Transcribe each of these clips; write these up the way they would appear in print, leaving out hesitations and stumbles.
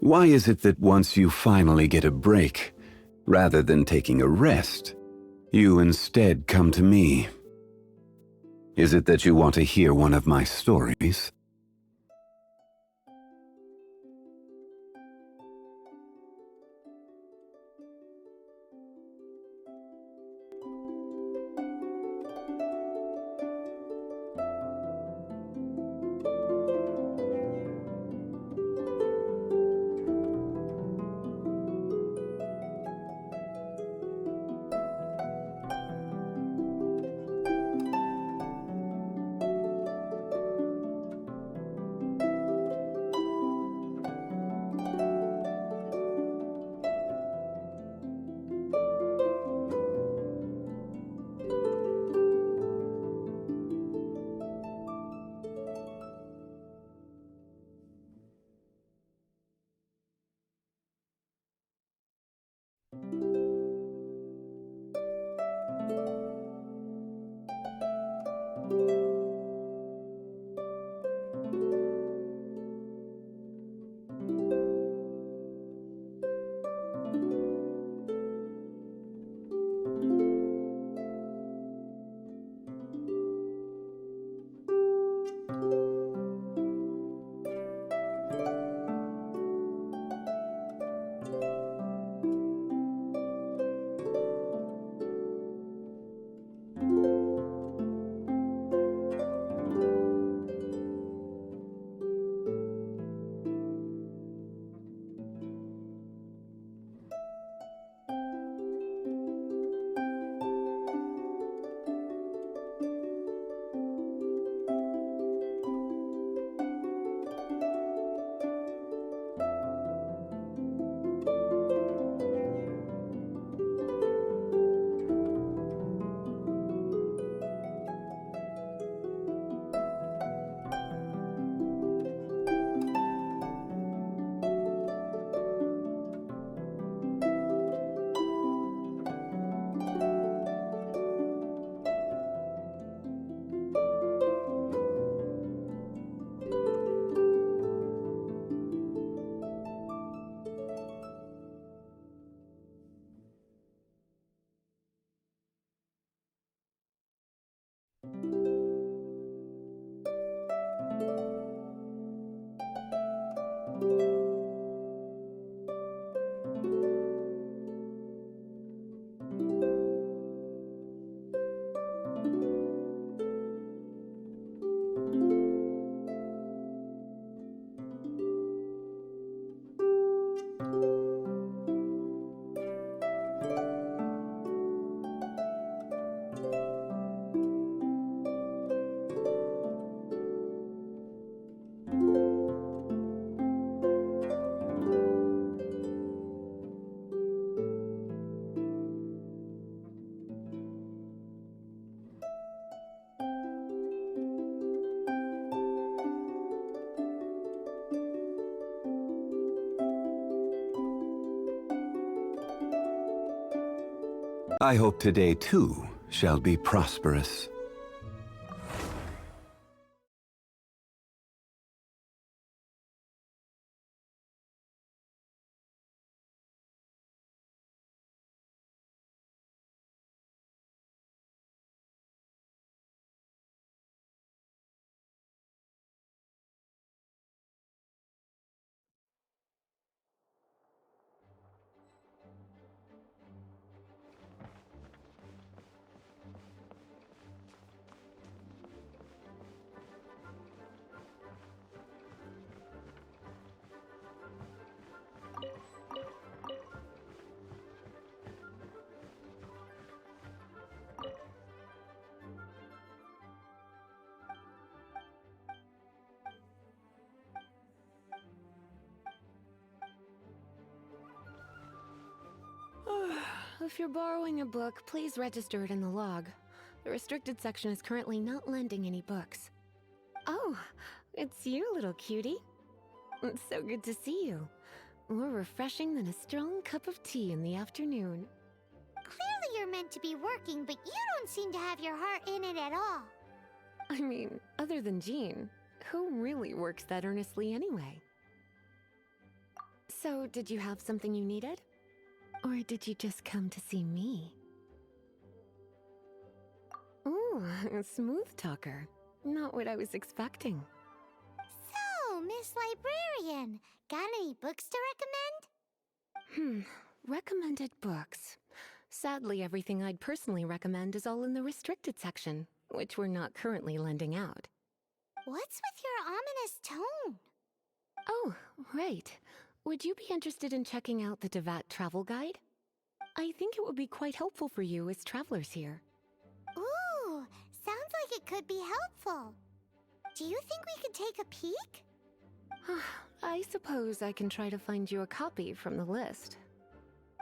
Why is it that once you finally get a break, rather than taking a rest, you instead come to me? Is it that you want to hear one of my stories? I hope today, too, shall be prosperous. If you're borrowing a book, please register it in the log. The restricted section is currently not lending any books. Oh, it's you, little cutie. It's so good to see you. More refreshing than a strong cup of tea in the afternoon. Clearly you're meant to be working, but you don't seem to have your heart in it at all. I mean, other than Jean, who really works that earnestly anyway? So, did you have something you needed? Or did you just come to see me? Ooh, a smooth talker. Not what I was expecting. So, Miss Librarian, got any books to recommend? Recommended books. Sadly, everything I'd personally recommend is all in the restricted section, which we're not currently lending out. What's with your ominous tone? Oh, right. Would you be interested in checking out the Devat travel guide? I think it would be quite helpful for you as travelers here. Ooh, sounds like it could be helpful. Do you think we could take a peek? I suppose I can try to find you a copy from the list.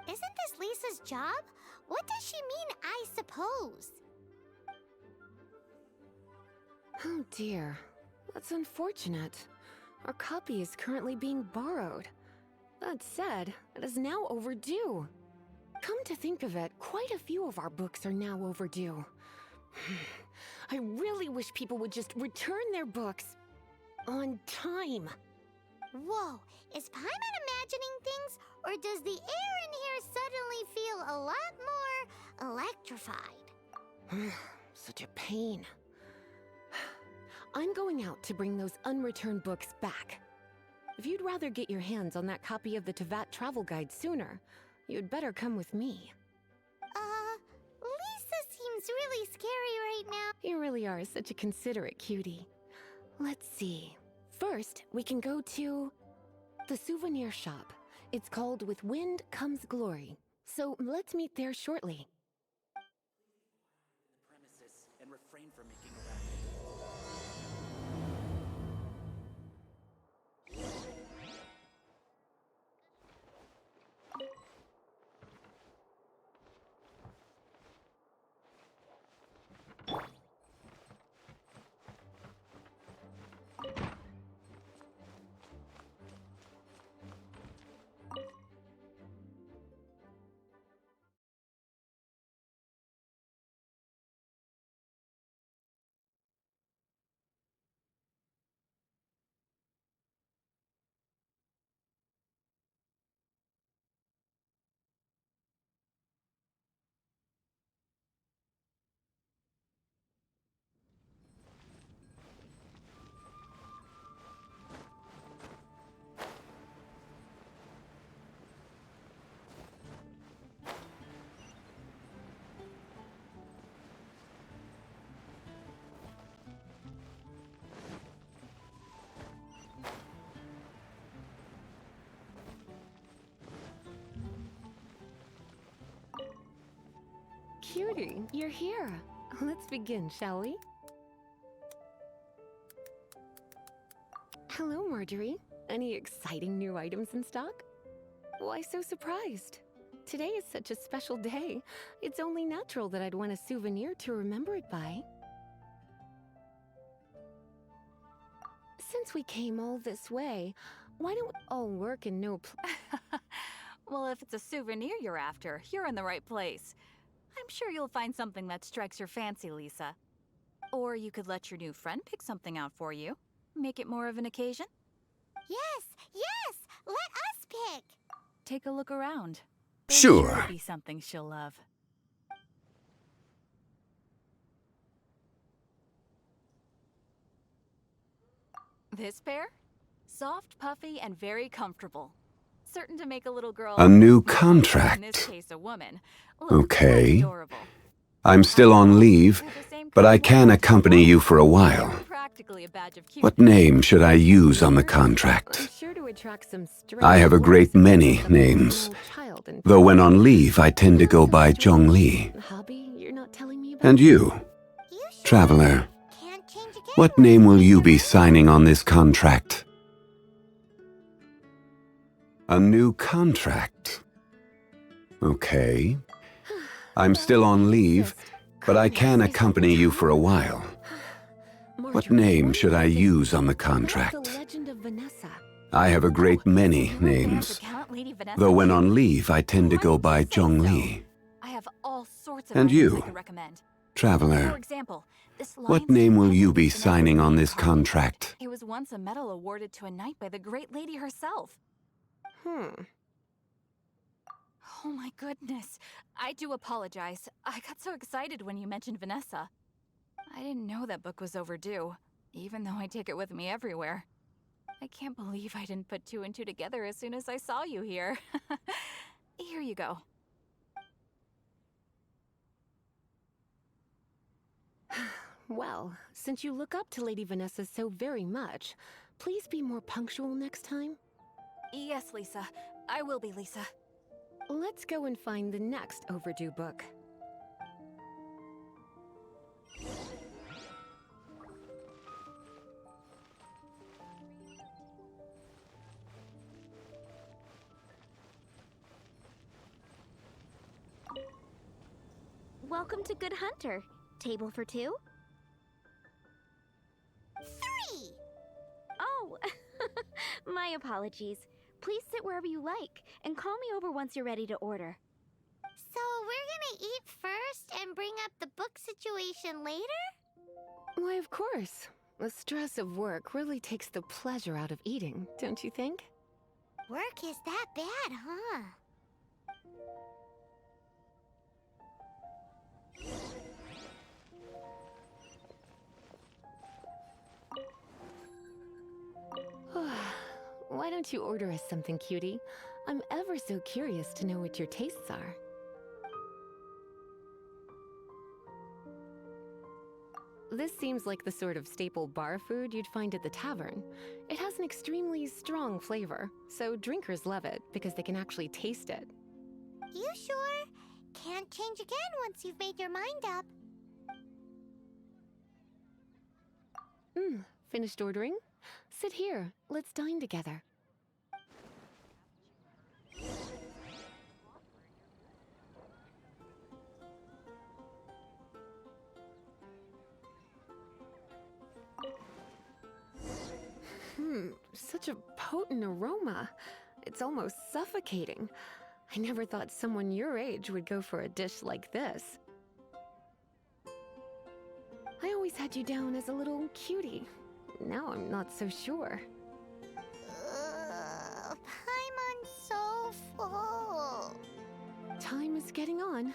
Isn't this Lisa's job? What does she mean, I suppose? Oh dear, that's unfortunate. Our copy is currently being borrowed. That said, it is now overdue. Come to think of it, quite a few of our books are now overdue. I really wish people would just return their books on time. Whoa, is Paimon imagining things, or does the air in here suddenly feel a lot more electrified? Such a pain. I'm going out to bring those unreturned books back. If you'd rather get your hands on that copy of the Tevat travel guide sooner, you'd better come with me. Lisa seems really scary right now. You really are such a considerate cutie. Let's see. First, we can go to the souvenir shop. It's called With Wind Comes Glory. So let's meet there shortly. The premises and refrain from making a racket. Cutie, you're here. Let's begin, shall we? Hello, Marjorie. Any exciting new items in stock? Why so surprised? Today is such a special day. It's only natural that I'd want a souvenir to remember it by. Since we came all this way, why don't we all work and no Well, if it's a souvenir you're after, you're in the right place. I'm sure you'll find something that strikes your fancy, Lisa. Or you could let your new friend pick something out for you. Make it more of an occasion. Yes, let us pick. Take a look around. Sure. There'll be something she'll love. This pair? Soft, puffy, and very comfortable. Certain to make a little girl... A new in contract. this case, a woman. Look Okay. adorable. I'm still on leave, but I can accompany you for a while. Practically a badge of What cuteness. name should I use on the I'm contract? sure to attract some I have a great many names. names. Though when on leave, I tend to go by Zhongli. Hobby you're not telling me about? And you, You sure traveler, can't change again. what name will you be signing on this contract? A new contract. Okay. I'm still on leave, but I can accompany you for a while. What name should I use on the contract? The Legend of Vanessa. I have a great many You were there names. to count Lady Vanessa Though when too? on leave, I tend to Why go did you by say so? Zhongli. I have all sorts of And items you, I could recommend. For traveler, example, this what lion's name will skin you be necklace in signing on every this carving. contract? It was once a medal awarded to a knight by the great lady herself. Oh my goodness. I do apologize. I got so excited when you mentioned Vanessa. I didn't know that book was overdue, even though I take it with me everywhere. I can't believe I didn't put two and two together as soon as I saw you here. Here you go. Well, since you look up to Lady Vanessa so very much, please be more punctual next time. Yes, Lisa. I will be, Lisa. Let's go and find the next overdue book. Welcome to Good Hunter. Table for two? 3! Oh, my apologies. Please sit wherever you like, and call me over once you're ready to order. So we're gonna eat first and bring up the book situation later? Why, of course. The stress of work really takes the pleasure out of eating, don't you think? Work is that bad, huh? Why don't you order us something, cutie? I'm ever so curious to know what your tastes are. This seems like the sort of staple bar food you'd find at the tavern. It has an extremely strong flavor, so drinkers love it because they can actually taste it. You sure? Can't change again once you've made your mind up. Finished ordering? Sit here. Let's dine together. Such a potent aroma. It's almost suffocating. I never thought someone your age would go for a dish like this. I always had you down as a little cutie. Now I'm not so sure. Paimon's so full. Time is getting on.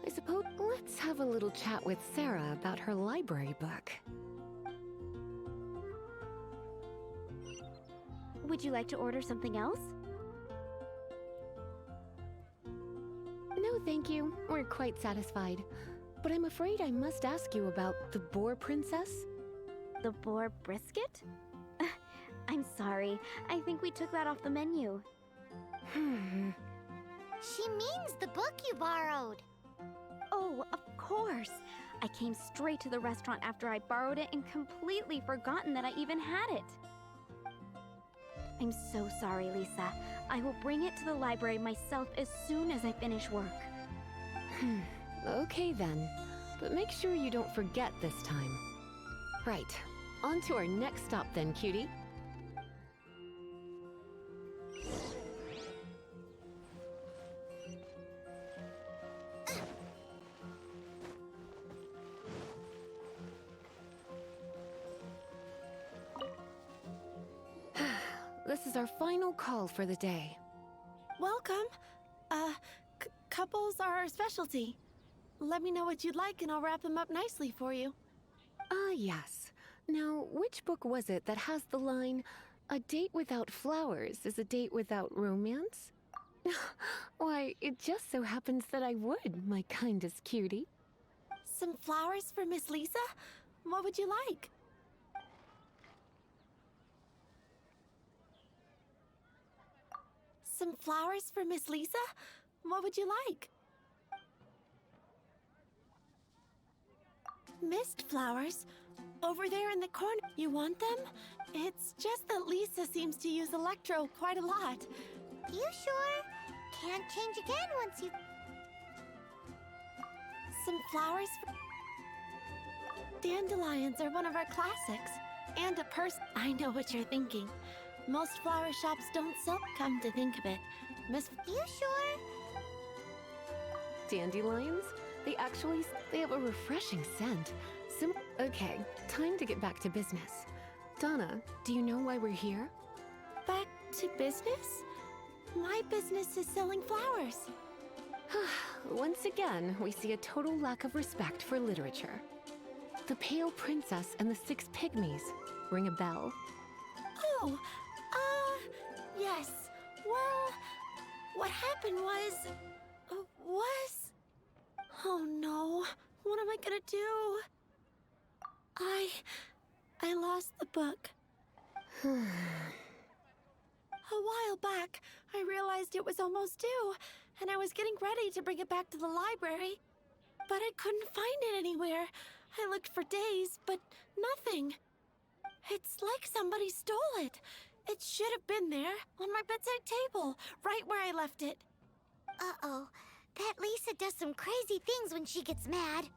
I suppose let's have a little chat with Sarah about her library book. Would you like to order something else? No, thank you. We're quite satisfied. But I'm afraid I must ask you about the Boar Princess. The boar brisket? I'm sorry. I think we took that off the menu. She means the book you borrowed. Oh, of course. I came straight to the restaurant after I borrowed it and completely forgotten that I even had it. I'm so sorry, Lisa. I will bring it to the library myself as soon as I finish work. Okay then. But make sure you don't forget this time. Right. On to our next stop then, cutie. This is our final call for the day. Welcome. Couples are our specialty. Let me know what you'd like and I'll wrap them up nicely for you. Ah, yes. Now, which book was it that has the line, "A date without flowers is a date without romance"? Why, it just so happens that I would, my kindest cutie. Some flowers for Miss Lisa? What would you like? Some flowers for Miss Lisa? What would you like? Mist flowers? Over there in the corner. You want them? It's just that Lisa seems to use electro quite a lot. You sure? Can't change again once you... Some flowers for... Dandelions are one of our classics. And a purse. I know what you're thinking. Most flower shops don't sell. Come to think of it, Miss... You sure? Dandelions? They have a refreshing scent. Okay, time to get back to business. Donna, do you know why we're here? Back to business? My business is selling flowers. Once again, we see a total lack of respect for literature. The Pale Princess and the Six Pygmies. Ring a bell? Oh, yes. Well, what happened was... Oh no, what am I gonna do? I lost the book. A while back, I realized it was almost due, and I was getting ready to bring it back to the library. But I couldn't find it anywhere. I looked for days, but nothing. It's like somebody stole it. It should have been there, on my bedside table, right where I left it. Uh-oh. That Lisa does some crazy things when she gets mad.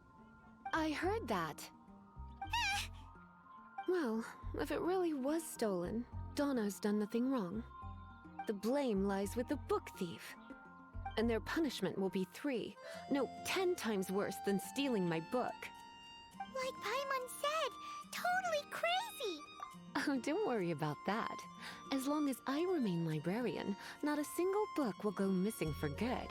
I heard that. Well, if it really was stolen, Donna's done nothing wrong. The blame lies with the book thief. And their punishment will be 10 times worse than stealing my book. Like Paimon said, totally crazy! Oh, don't worry about that. As long as I remain librarian, not a single book will go missing for good.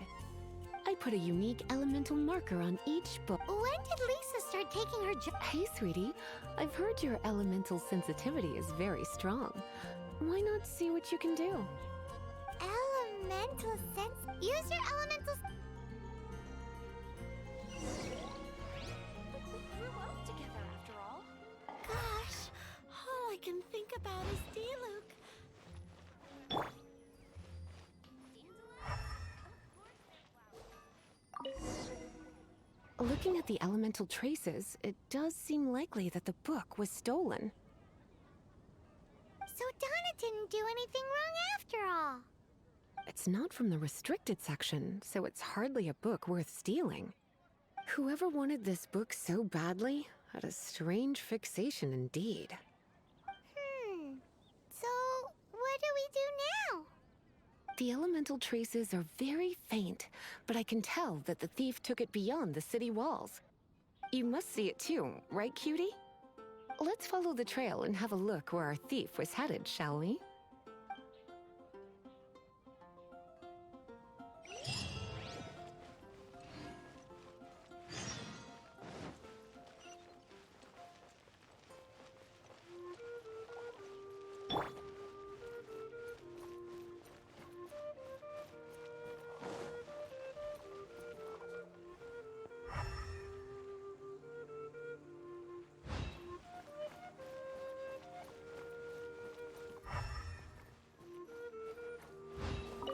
I put a unique elemental marker on each book. When did Lisa start taking her job? Hey, sweetie. I've heard your elemental sensitivity is very strong. Why not see what you can do? Elemental sense? Use your elemental... We grew up together after all. Gosh, all I can think about is Diluc. Looking at the elemental traces, it does seem likely that the book was stolen. So Donna didn't do anything wrong after all. It's not from the restricted section, so it's hardly a book worth stealing. Whoever wanted this book so badly had a strange fixation indeed. So, what do we do now? The elemental traces are very faint, but I can tell that the thief took it beyond the city walls. You must see it too, right, cutie? Let's follow the trail and have a look where our thief was headed, shall we?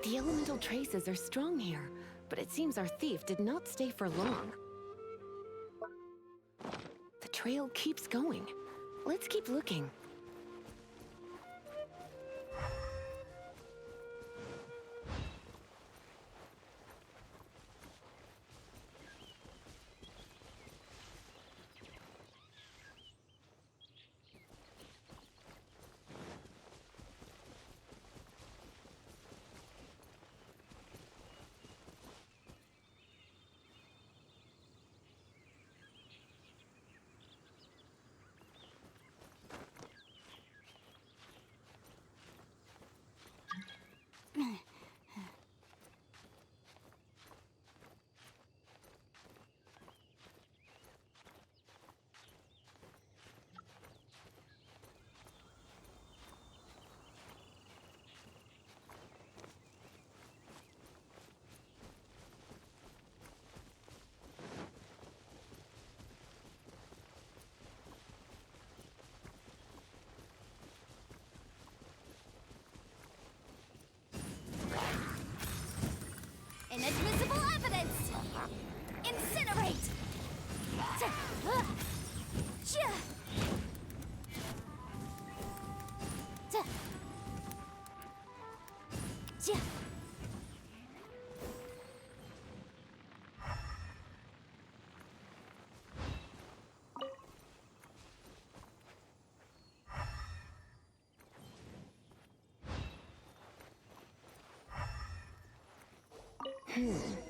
The elemental traces are strong here, but it seems our thief did not stay for long. The trail keeps going. Let's keep looking. Inadmissible evidence! Incinerate!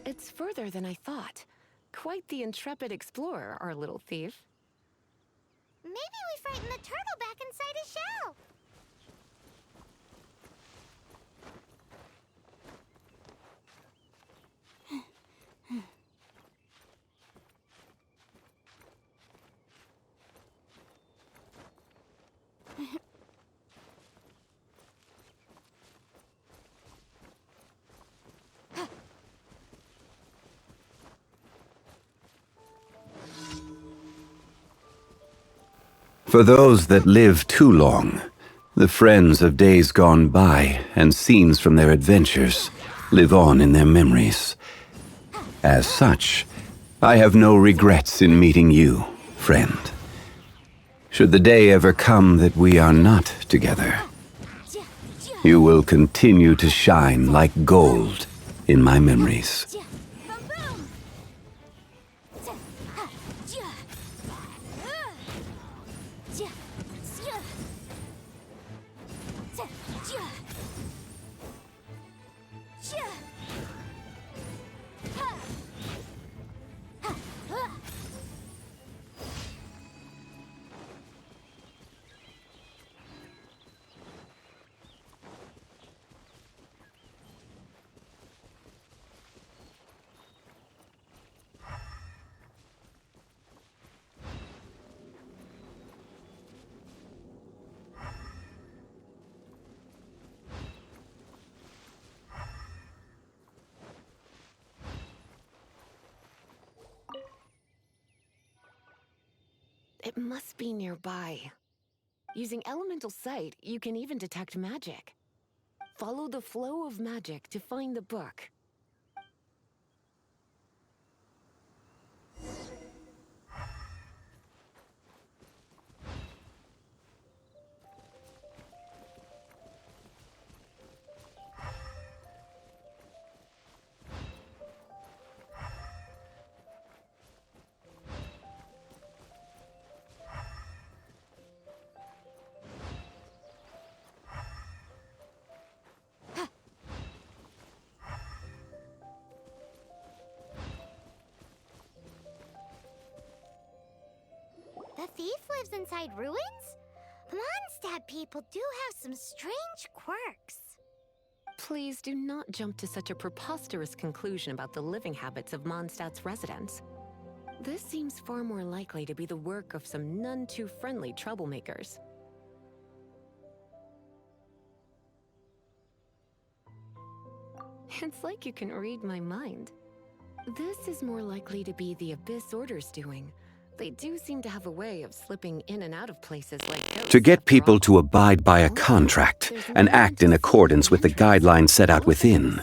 It's further than I thought. Quite the intrepid explorer, our little thief. Maybe we frightened the turtle back inside his shell. For those that live too long, the friends of days gone by and scenes from their adventures live on in their memories. As such, I have no regrets in meeting you, friend. Should the day ever come that we are not together, you will continue to shine like gold in my memories. It must be nearby. Using elemental sight, you can even detect magic. Follow the flow of magic to find the book. The thief lives inside ruins? Mondstadt people do have some strange quirks. Please do not jump to such a preposterous conclusion about the living habits of Mondstadt's residents. This seems far more likely to be the work of some none too friendly troublemakers. It's like you can read my mind. This is more likely to be the Abyss Order's doing. They do seem to have a way of slipping in and out of places like ghosts. To get people to abide by a contract and act in accordance with the guidelines set out within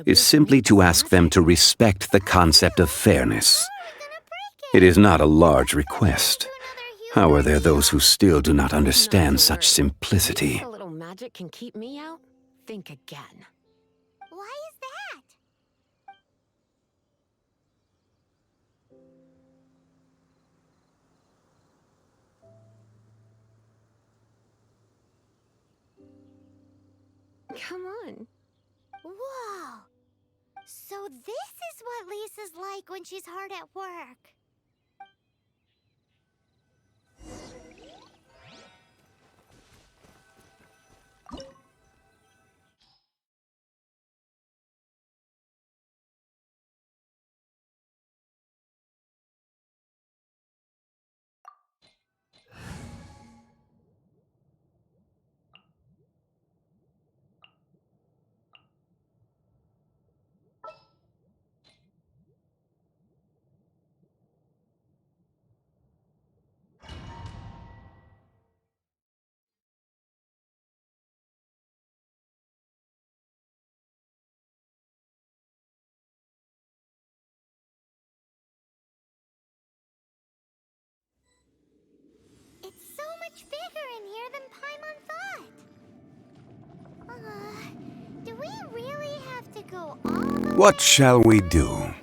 is simply to ask them to respect the concept of fairness. It is not a large request. However, there are those who still do not understand such simplicity. A little magic can keep me out? Think again. Why is that? Come on. Whoa! So this is what Lisa's like when she's hard at work. It's so much bigger in here than Paimon thought. Do we really have to go all the What way? shall we do?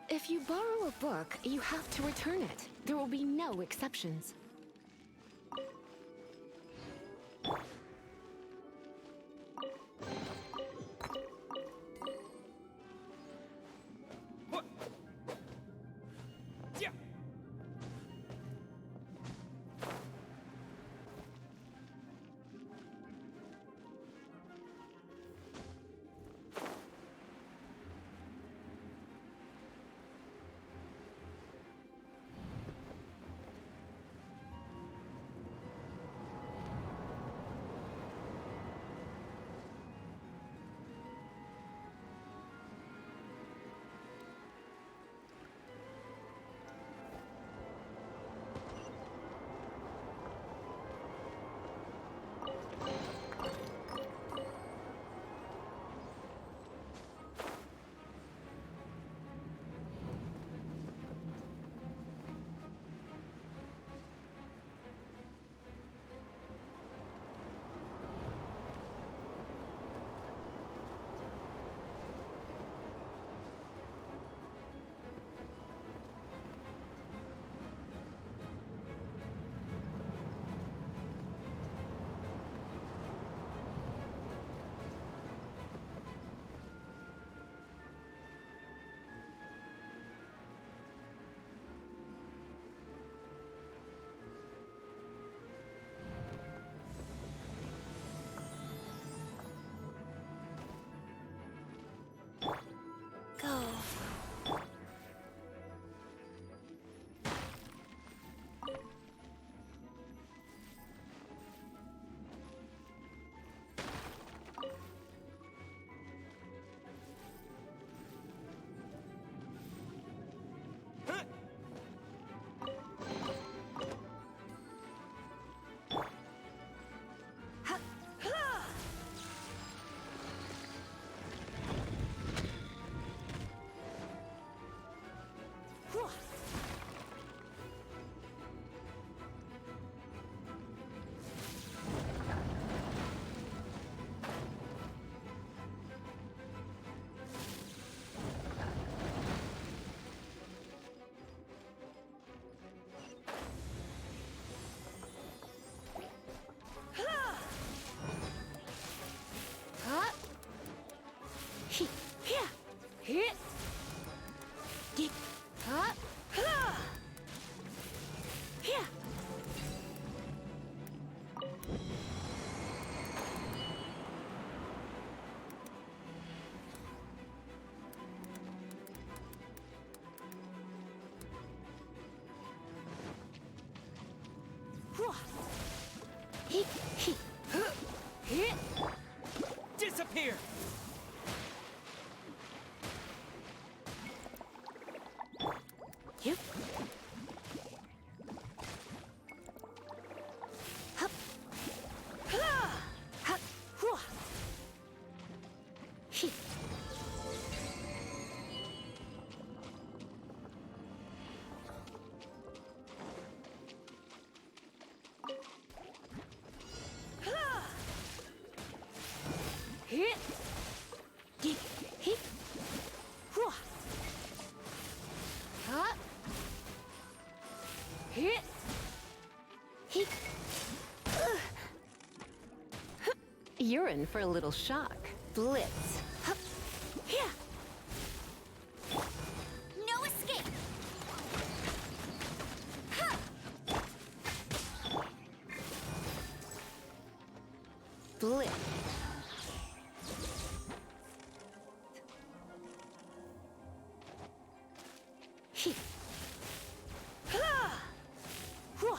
If you borrow a book, you have to return it. There will be no exceptions. Yeah. go. Disappear! Yep. Hup. Hup. Hua. He. Hit. Dig. Hit. Hua. Huh? Hit. Hit. You're in for a little shock. Blitz. Hup. Here. No escape. Ha. Blitz. He. Ha. Hua.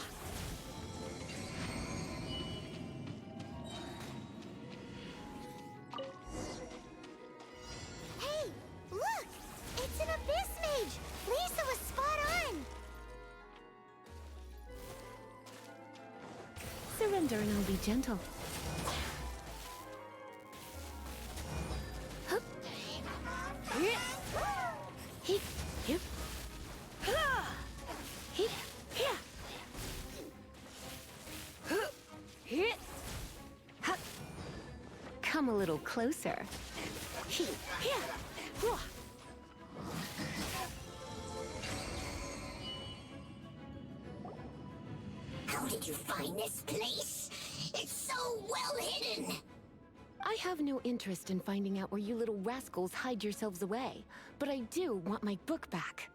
Hey, look! It's an abyss mage! Lisa was spot on! Surrender and I'll be gentle. Hup. Here. He. Yep. Ha. He. Here. Huh. Here. Ha. Come a little closer. He. Here. Hua. How did you find this place? It's so well hidden! I have no interest in finding out where you little rascals hide yourselves away, but I do want my book back.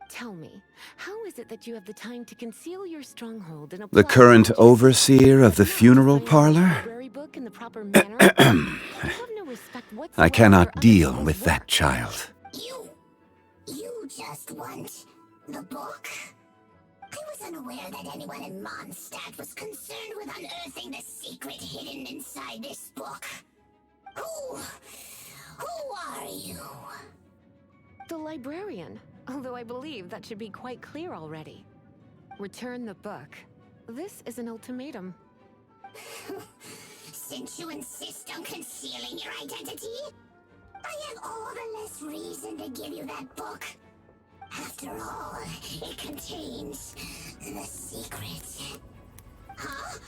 Tell me, how is it that you have the time to conceal your stronghold in a The plot current just overseer of the not funeral find a parlor? library book in the proper manner? You have no respect I whatsoever cannot for deal other with people's that work. child. You just want the book? I was unaware that anyone in Mondstadt was concerned with unearthing the secret hidden inside this book. Who are you? The librarian, although I believe that should be quite clear already. Return the book. This is an ultimatum. Since you insist on concealing your identity, I have all the less reason to give you that book. After all, it contains the secret. Huh?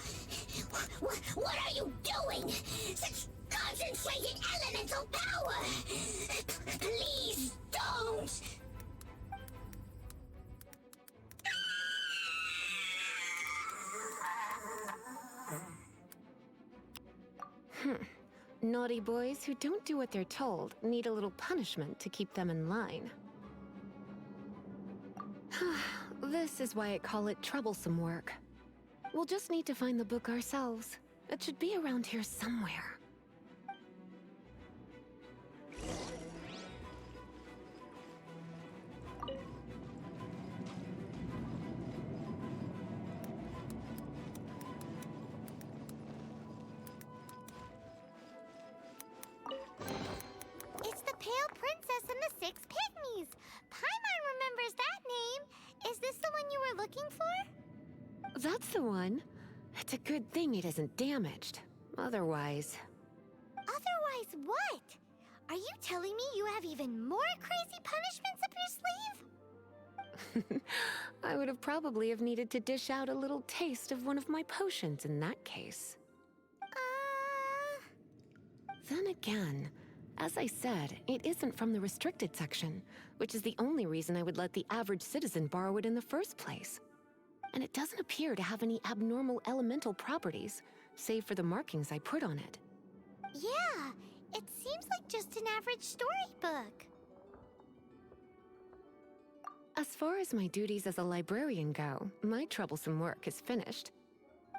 What are you doing? Such concentrated elemental power! Please don't! Naughty boys who don't do what they're told need a little punishment to keep them in line. This is why I call it troublesome work. We'll just need to find the book ourselves. It should be around here somewhere. That's the one. It's a good thing it isn't damaged. Otherwise... Otherwise what? Are you telling me you have even more crazy punishments up your sleeve? I would have probably have needed to dish out a little taste of one of my potions in that case. Then again, as I said, it isn't from the restricted section, which is the only reason I would let the average citizen borrow it in the first place. And it doesn't appear to have any abnormal elemental properties, save for the markings I put on it. Yeah, it seems like just an average storybook. As far as my duties as a librarian go, my troublesome work is finished.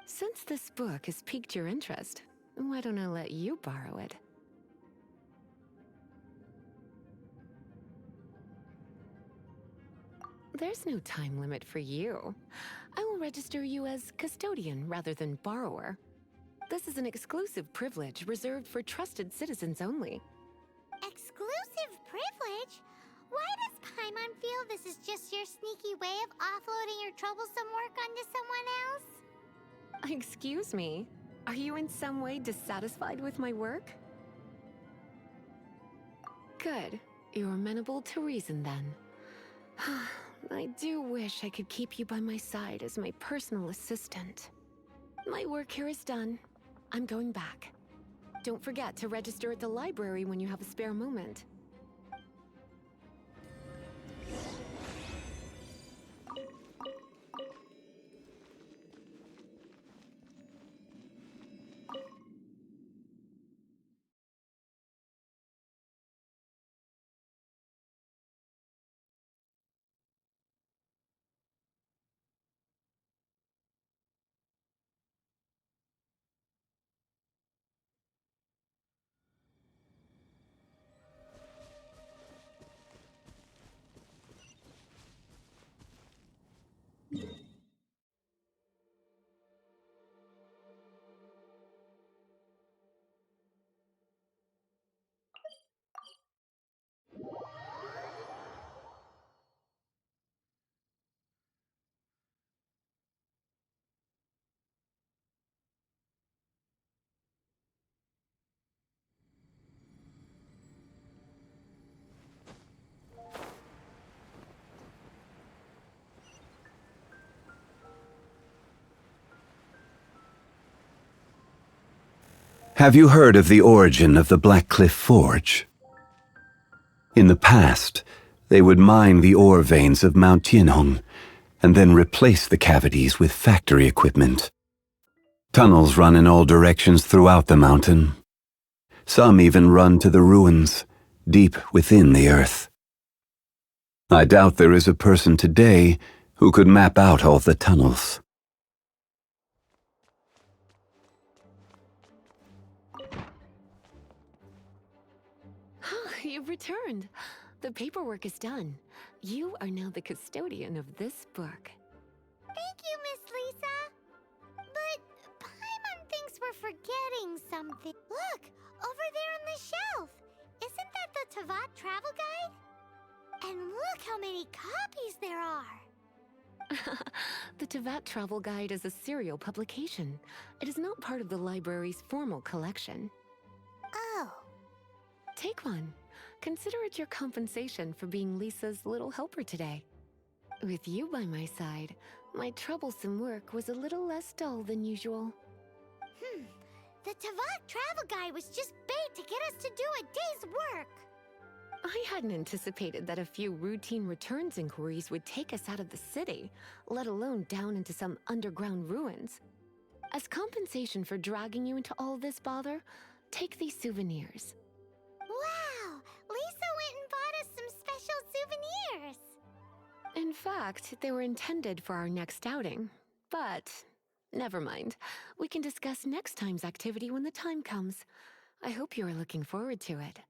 Since this book has piqued your interest, why don't I let you borrow it? There's no time limit for you. I will register you as custodian rather than borrower. This is an exclusive privilege reserved for trusted citizens only. Exclusive privilege? Why does Paimon feel this is just your sneaky way of offloading your troublesome work onto someone else? Excuse me, are you in some way dissatisfied with my work? Good, you're amenable to reason then. I do wish I could keep you by my side as my personal assistant. My work here is done. I'm going back. Don't forget to register at the library when you have a spare moment. Have you heard of the origin of the Blackcliff Forge? In the past, they would mine the ore veins of Mount Tianhong and then replace the cavities with factory equipment. Tunnels run in all directions throughout the mountain. Some even run to the ruins, deep within the earth. I doubt there is a person today who could map out all the tunnels. You've returned. The paperwork is done. You are now the custodian of this book. Thank you, Miss Lisa. But Paimon thinks we're forgetting something. Look, over there on the shelf. Isn't that the Tavat travel guide? And look how many copies there are. The Tavat Travel Guide is a serial publication. It is not part of the library's formal collection. Oh. Take one. Consider it your compensation for being Lisa's little helper today. With you by my side, my troublesome work was a little less dull than usual. The Tavat travel guide was just bait to get us to do a day's work. I hadn't anticipated that a few routine returns inquiries would take us out of the city, let alone down into some underground ruins. As compensation for dragging you into all this bother, take these souvenirs. Wow! Lisa went and bought us some special souvenirs. In fact, they were intended for our next outing. But, never mind. We can discuss next time's activity when the time comes. I hope you are looking forward to it.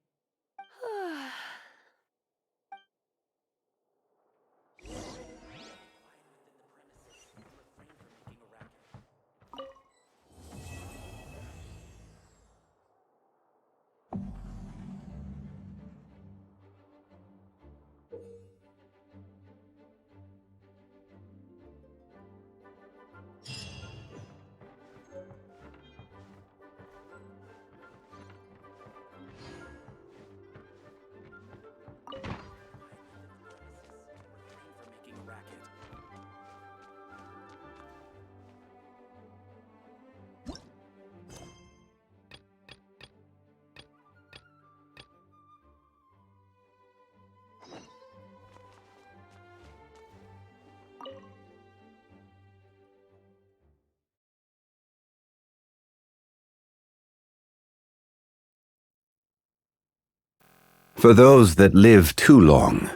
For those that live too long,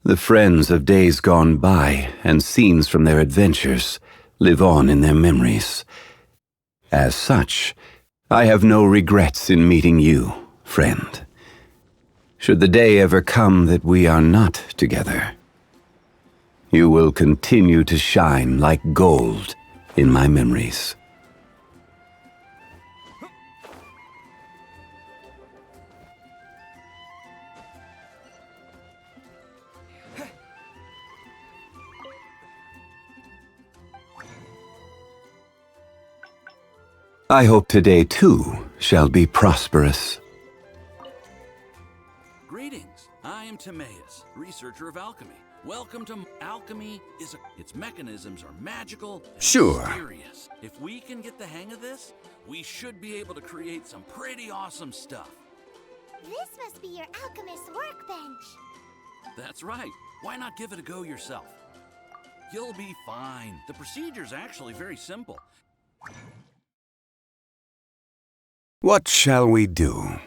the friends of days gone by and scenes from their adventures live on in their memories. As such, I have no regrets in meeting you, friend. Should the day ever come that we are not together, you will continue to shine like gold in my memories. I hope today, too, shall be prosperous. Greetings. I am Timaeus, researcher of alchemy. Welcome to alchemy. Its mechanisms are magical and Sure. mysterious. If we can get the hang of this, we should be able to create some pretty awesome stuff. This must be your alchemist's workbench. That's right. Why not give it a go yourself? You'll be fine. The procedure's actually very simple. What shall we do?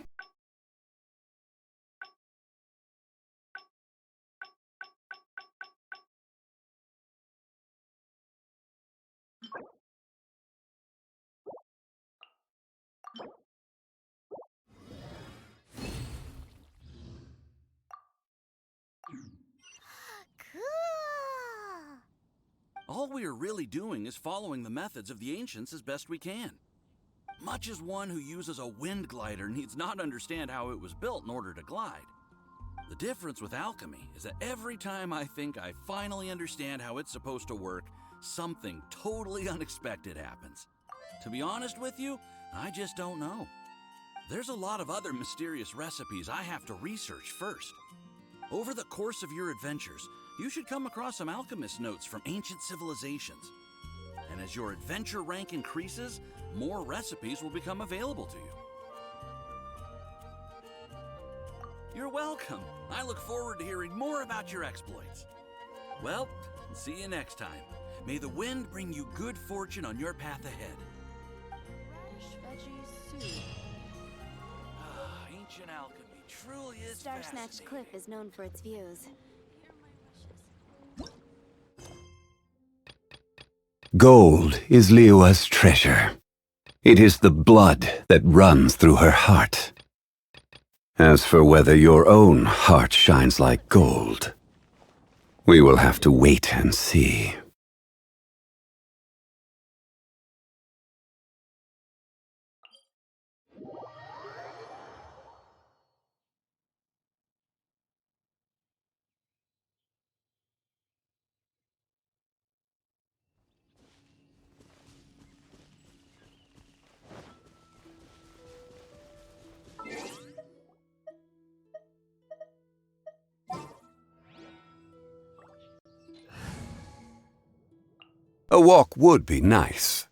Cool. All we are really doing is following the methods of the ancients as best we can. Much as one who uses a wind glider needs not understand how it was built in order to glide. The difference with alchemy is that every time I think I finally understand how it's supposed to work, something totally unexpected happens. To be honest with you, I just don't know. There's a lot of other mysterious recipes I have to research first. Over the course of your adventures, you should come across some alchemist notes from ancient civilizations. And as your adventure rank increases, more recipes will become available to you. You're welcome. I look forward to hearing more about your exploits. Well, see you next time. May the wind bring you good fortune on your path ahead. Radish veggie soup. Ancient alchemy truly is Star Snatch fascinating. Cliff is known for its views. Gold is Liyue's treasure. It is the blood that runs through her heart. As for whether your own heart shines like gold, we will have to wait and see. A walk would be nice.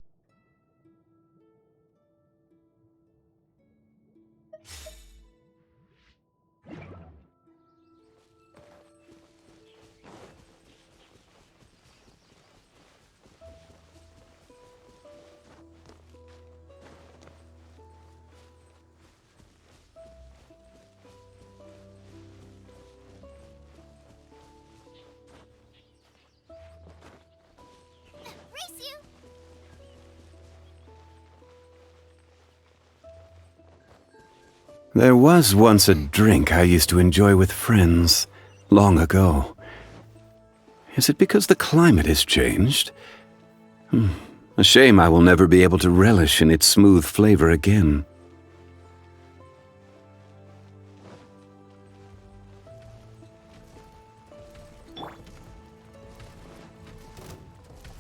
Race you. There was once a drink I used to enjoy with friends, long ago. Is it because the climate has changed? A shame I will never be able to relish in its smooth flavor again.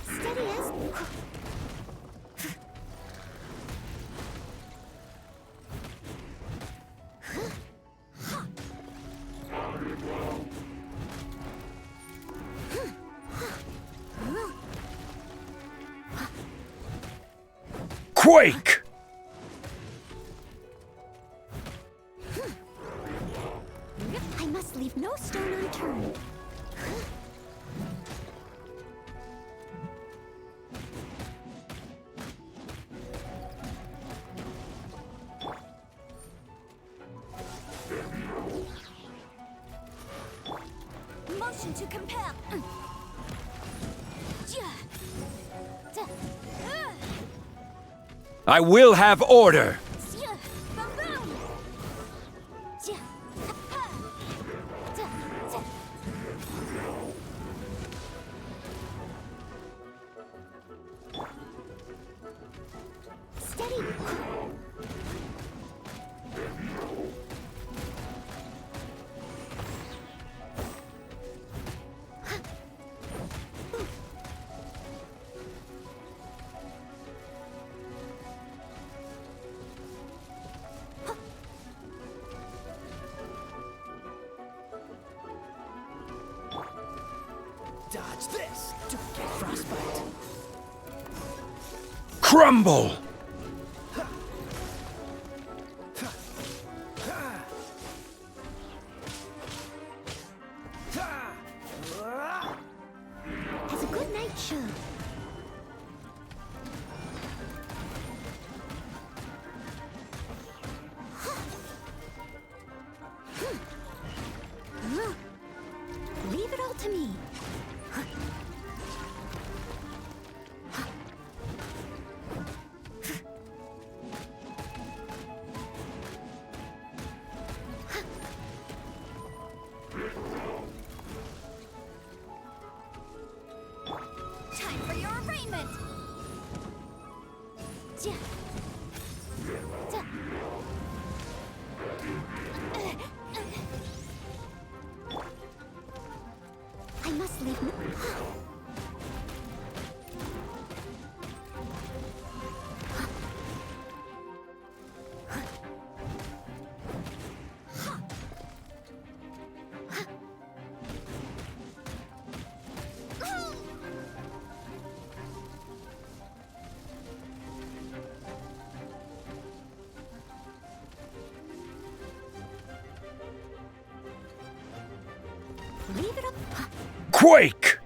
Steady as. Quake! I must leave no stone unturned. Motion to compel. I will have order! Steady. Dodge this! Don't get frostbite! Crumble! Has a good night show. Leave it all to me. Time for your arraignment. Ja. Ja. I must leave. Leave it up. Quake!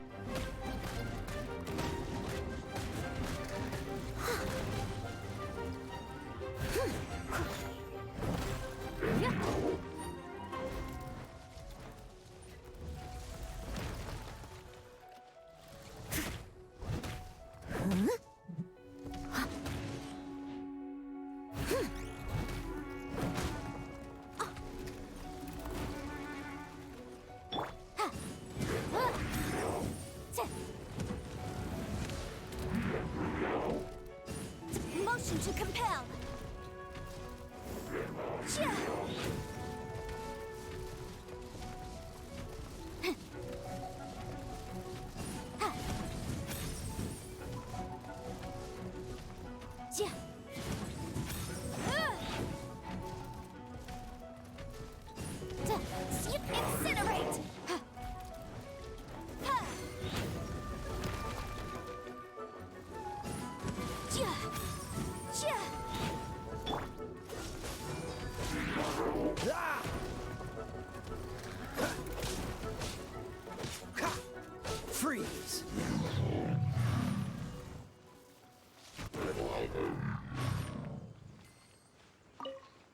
Motion to compel. Ja. Ja. Incinerate. Ja. Ja. Ah! Ha! Freeze!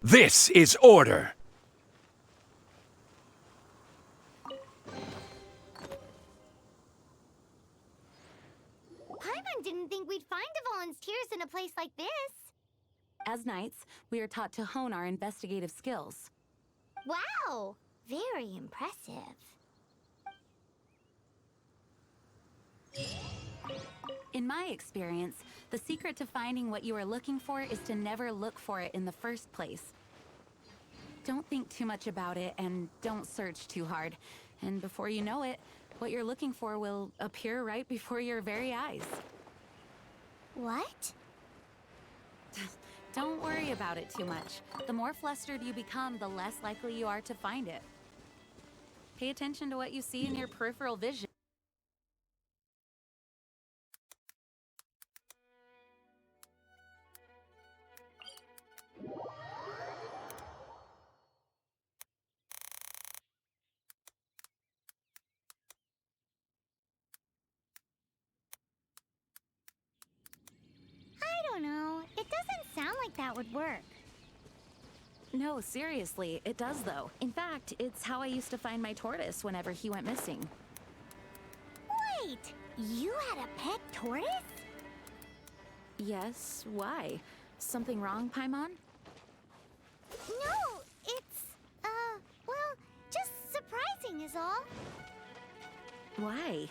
This is order! Paimon didn't think we'd find volunteers in a place like this. As knights, we are taught to hone our investigative skills. Wow! Very impressive. In my experience, the secret to finding what you are looking for is to never look for it in the first place. Don't think too much about it and don't search too hard. And before you know it, what you're looking for will appear right before your very eyes. What? Don't worry about it too much. The more flustered you become, the less likely you are to find it. Pay attention to what you see in your peripheral vision. I don't know. It doesn't sound like that would work. No, seriously, it does though. In fact, it's how I used to find my tortoise whenever he went missing. You had a pet tortoise? Yes, why? Something wrong, Paimon? No, it's, well, just surprising is all. Why?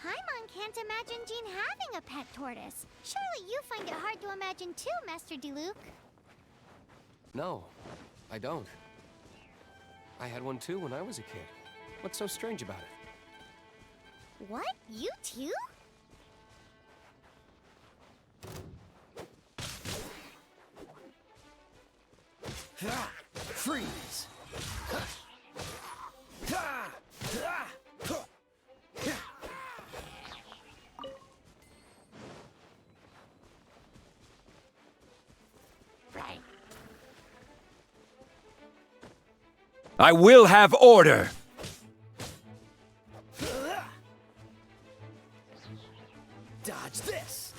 Paimon can't imagine Jean having a pet tortoise. Surely you find it hard to imagine too, Master Diluc. No, I don't. I had one too when I was a kid. What's so strange about it? What? You too? Freeze! I will have order! Dodge this!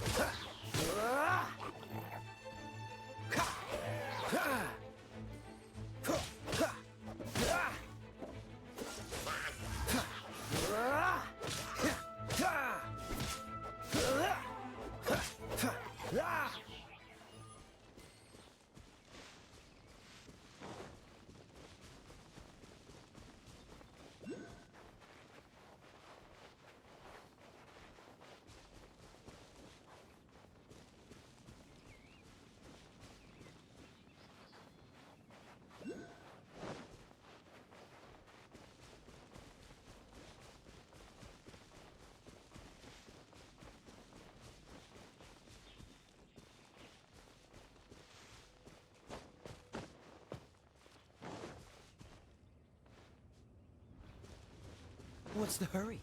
What's the hurry?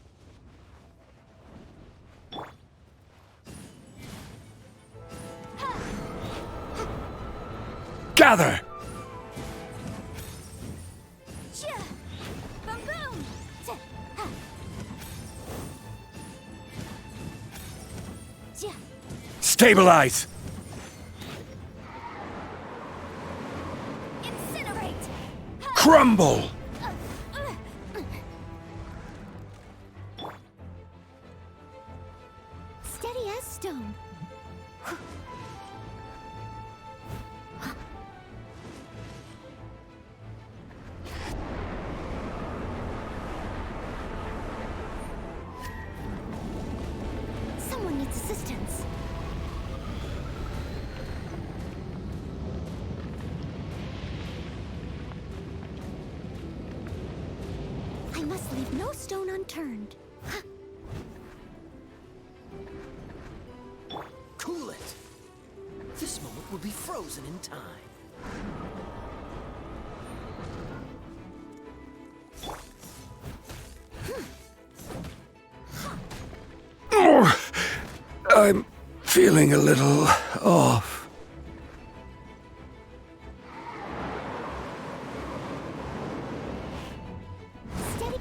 Gather! Boom boom! Stabilize! Incinerate! Crumble! Steady as stone. Someone needs assistance. I must leave no stone unturned. Cool it! This moment will be frozen in time. I'm feeling a little off. Steady.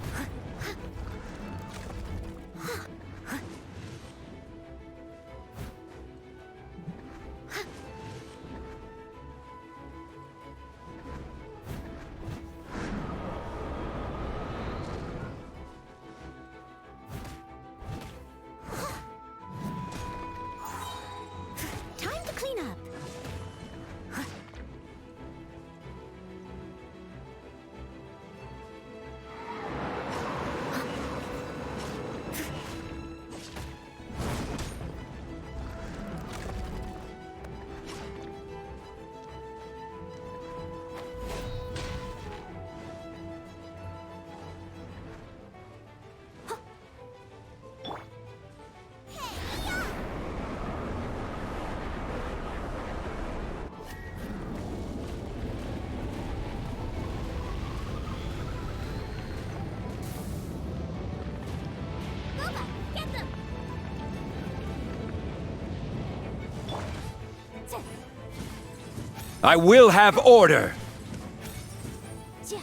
Time to clean up. Boba, get them! I will have order! Seek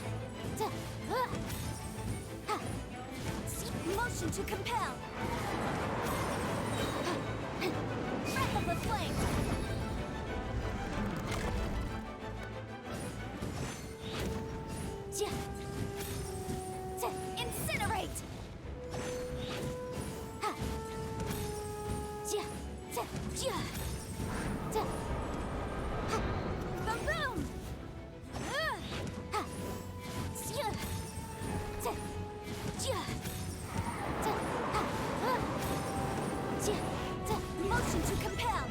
motion to compel. Breath of the flame. Incinerate. Boom! Motion to compel.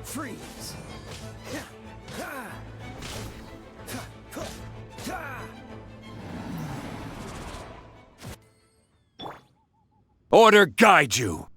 Freeze! Order guide you!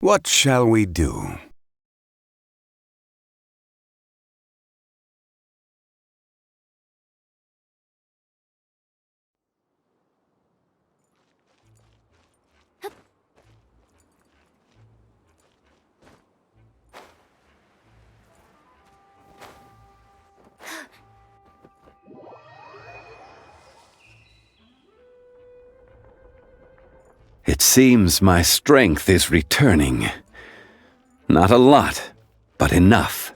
What shall we do? It seems my strength is returning. Not a lot, but enough.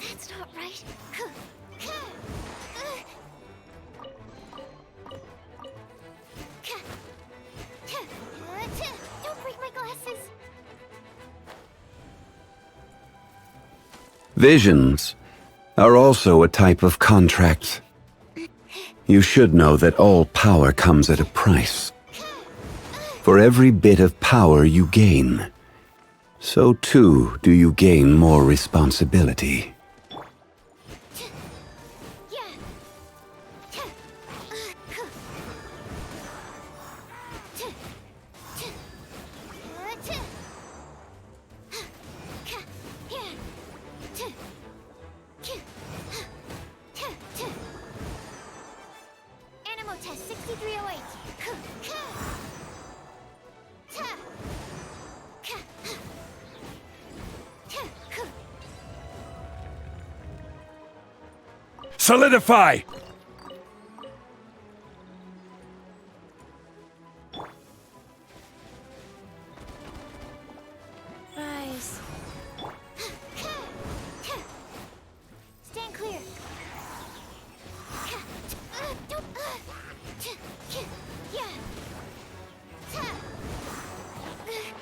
That's not right. Don't break my glasses. Visions are also a type of contract. You should know that all power comes at a price. For every bit of power you gain, so too do you gain more responsibility. Animal test 6308. Solidify! Rise. Stand clear.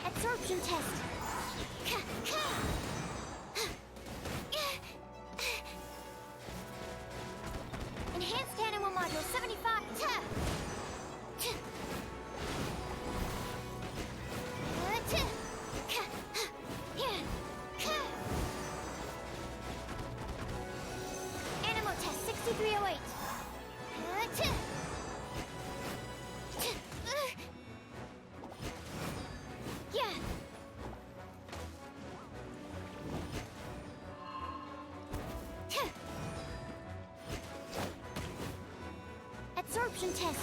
Absorption test. Enhanced animal module 75. test.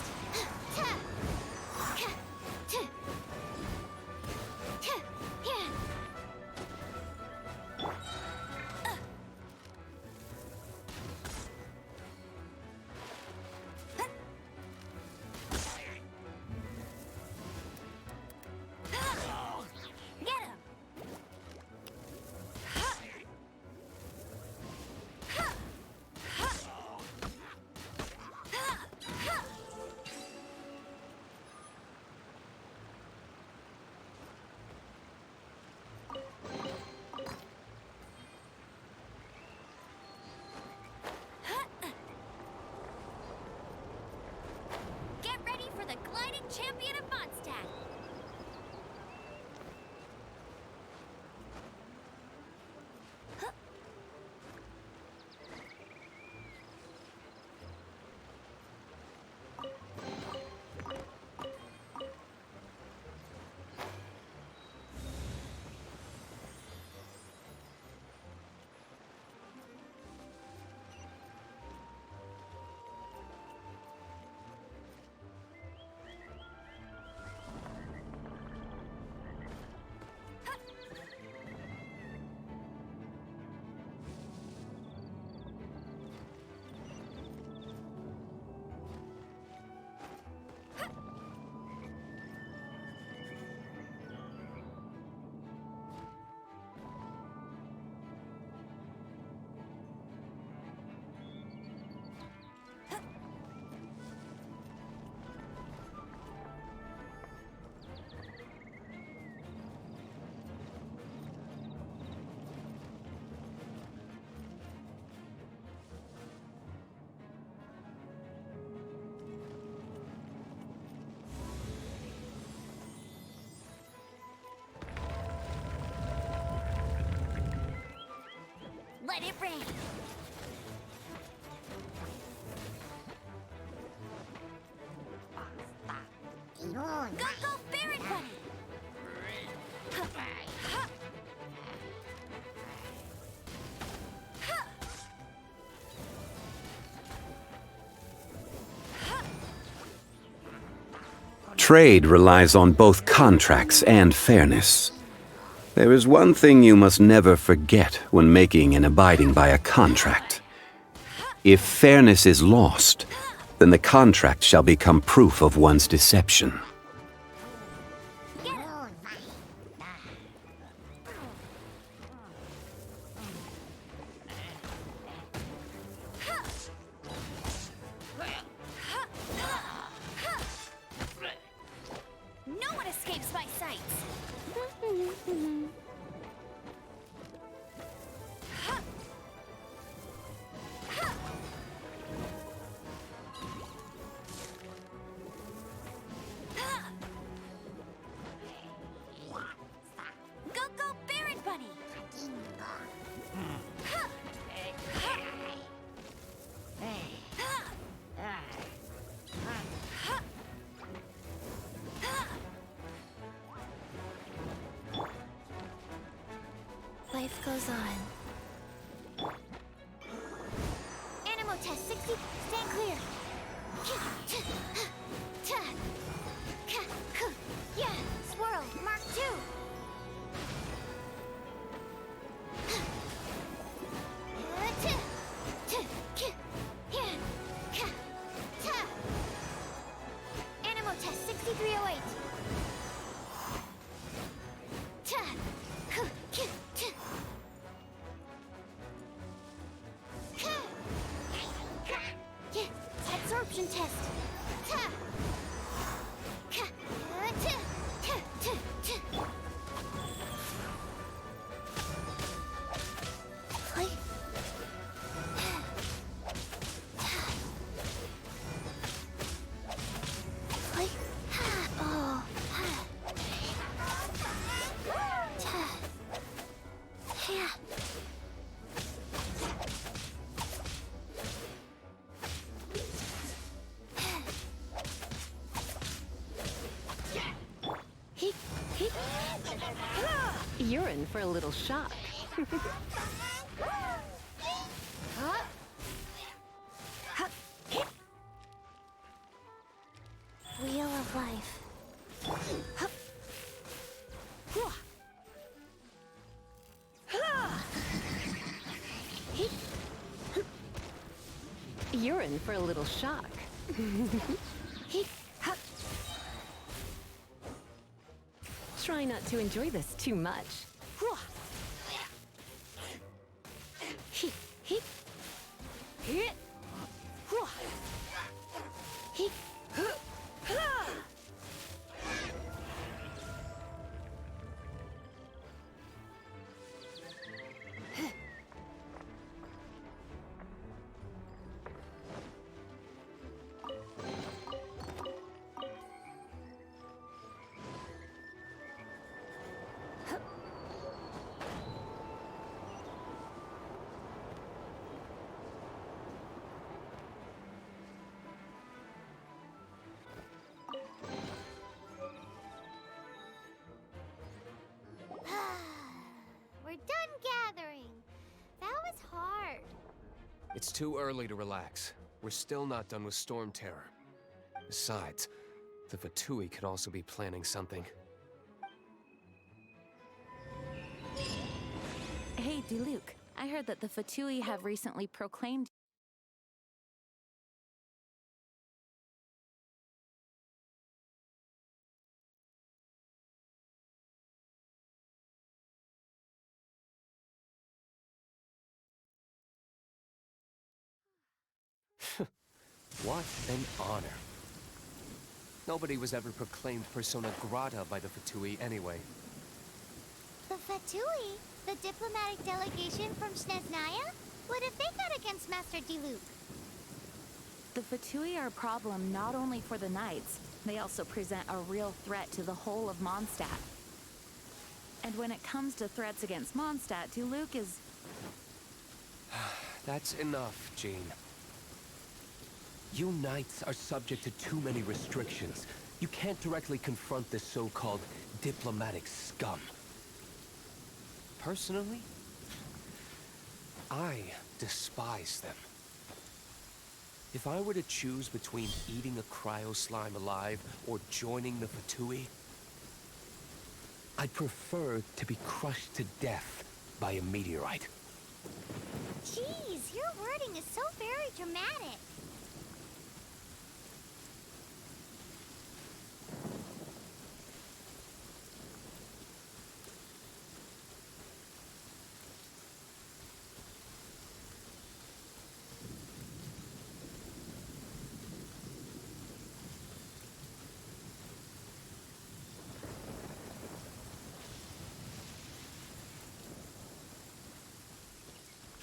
For the gliding champion of Mondstadt. Let it rain. Go, Barret Bunny! Trade relies on both contracts and fairness. There is one thing you must never forget when making and abiding by a contract. If fairness is lost, then the contract shall become proof of one's deception. No one escapes my sights! Go, Barret Bunny! Life goes on. Animo test 60, stand clear. Yeah, swirl, mark 2. Animo test 6308. Absorption test. You're in for a little shock. of life. You're in for a little shock. Try not to enjoy this too much. We're done gathering. That was hard. It's too early to relax. We're still not done with Storm Terror. Besides, the Fatui could also be planning something. Hey, Diluc, I heard that the Fatui have recently proclaimed What an honor. Nobody was ever proclaimed persona grata by the Fatui anyway. The Fatui? The diplomatic delegation from Snezhnaya? What have they got against Master Diluc? the Fatui are a problem not only for the Knights, they also present a real threat to the whole of Mondstadt. And when it comes to threats against Mondstadt, Diluc is... That's enough, Jean. You Knights are subject to too many restrictions. You can't directly confront this so-called diplomatic scum. Personally, I despise them. If I were to choose between eating a cryo slime alive or joining the Fatui, I'd prefer to be crushed to death by a meteorite. Jeez, your wording is so very dramatic.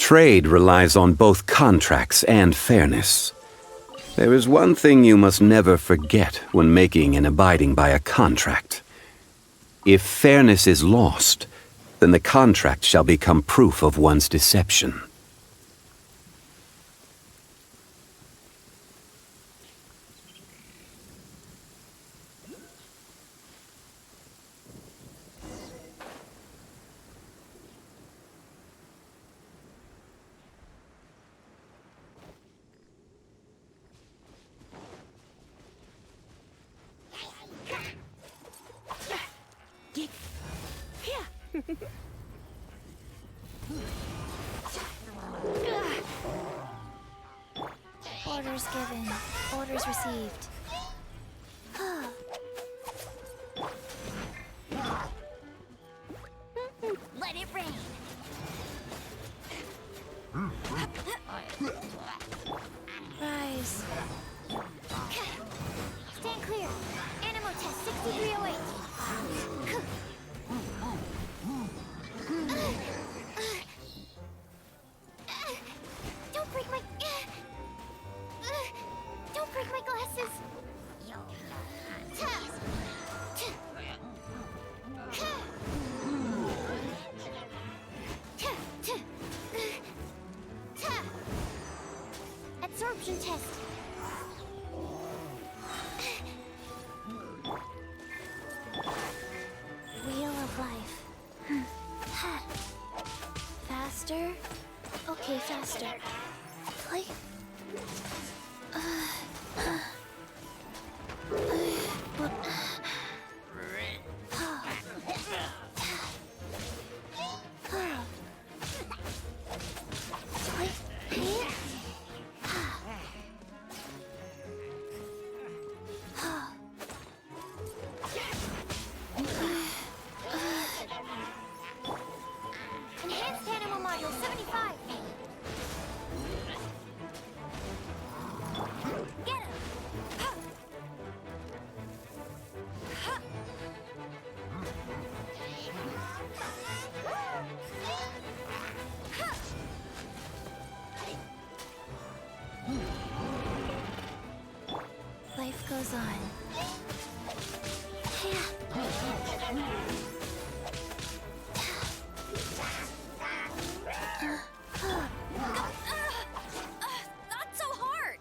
Trade relies on both contracts and fairness. There is one thing you must never forget when making and abiding by a contract. If fairness is lost, then the contract shall become proof of one's deception. Orders given. Orders received. Let it rain. Rise. Stand clear. Animo test 6308. Don't break my... Don't break my glasses. Absorption test. Wheel of life. Faster? Okay, faster. Play. goes on. Not so hard!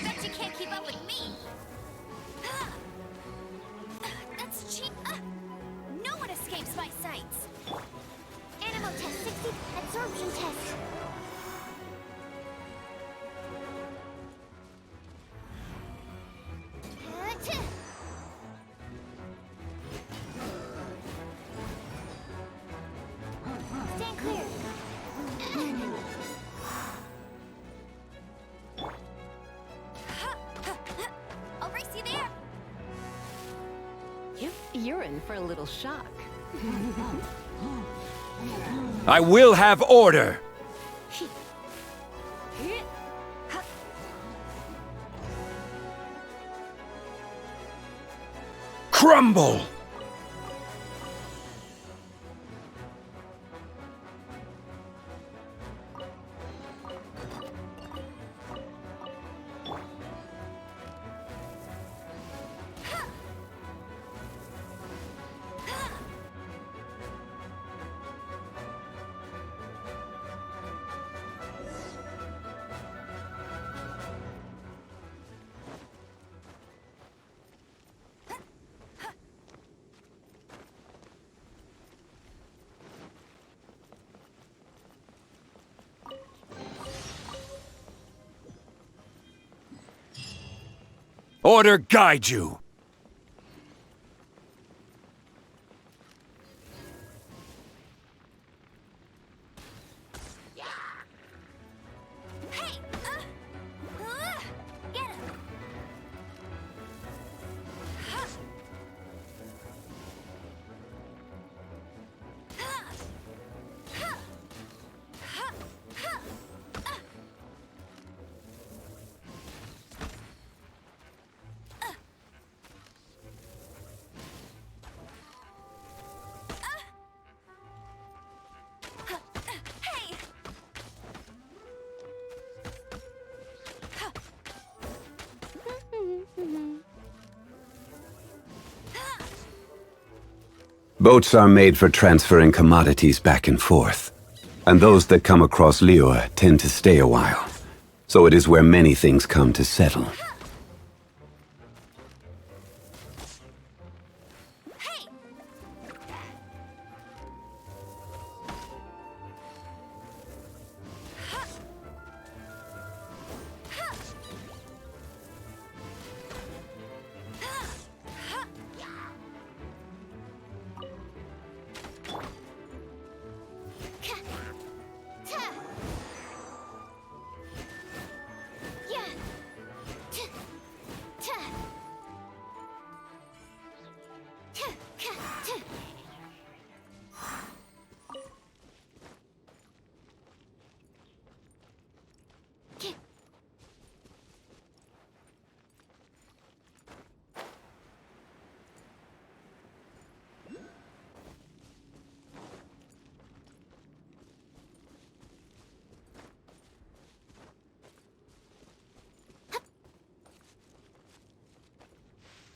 Bet you can't keep up with me! That's cheap! No one escapes my sights! Animal test 60, absorption test. Stand clear. I'll race you there! You're in for a little shock. I will have order! Crumble! Order guide you! Hey! Get him! Hey! Boats are made for transferring commodities back and forth, and those that come across Liyue tend to stay a while, so it is where many things come to settle. Hey!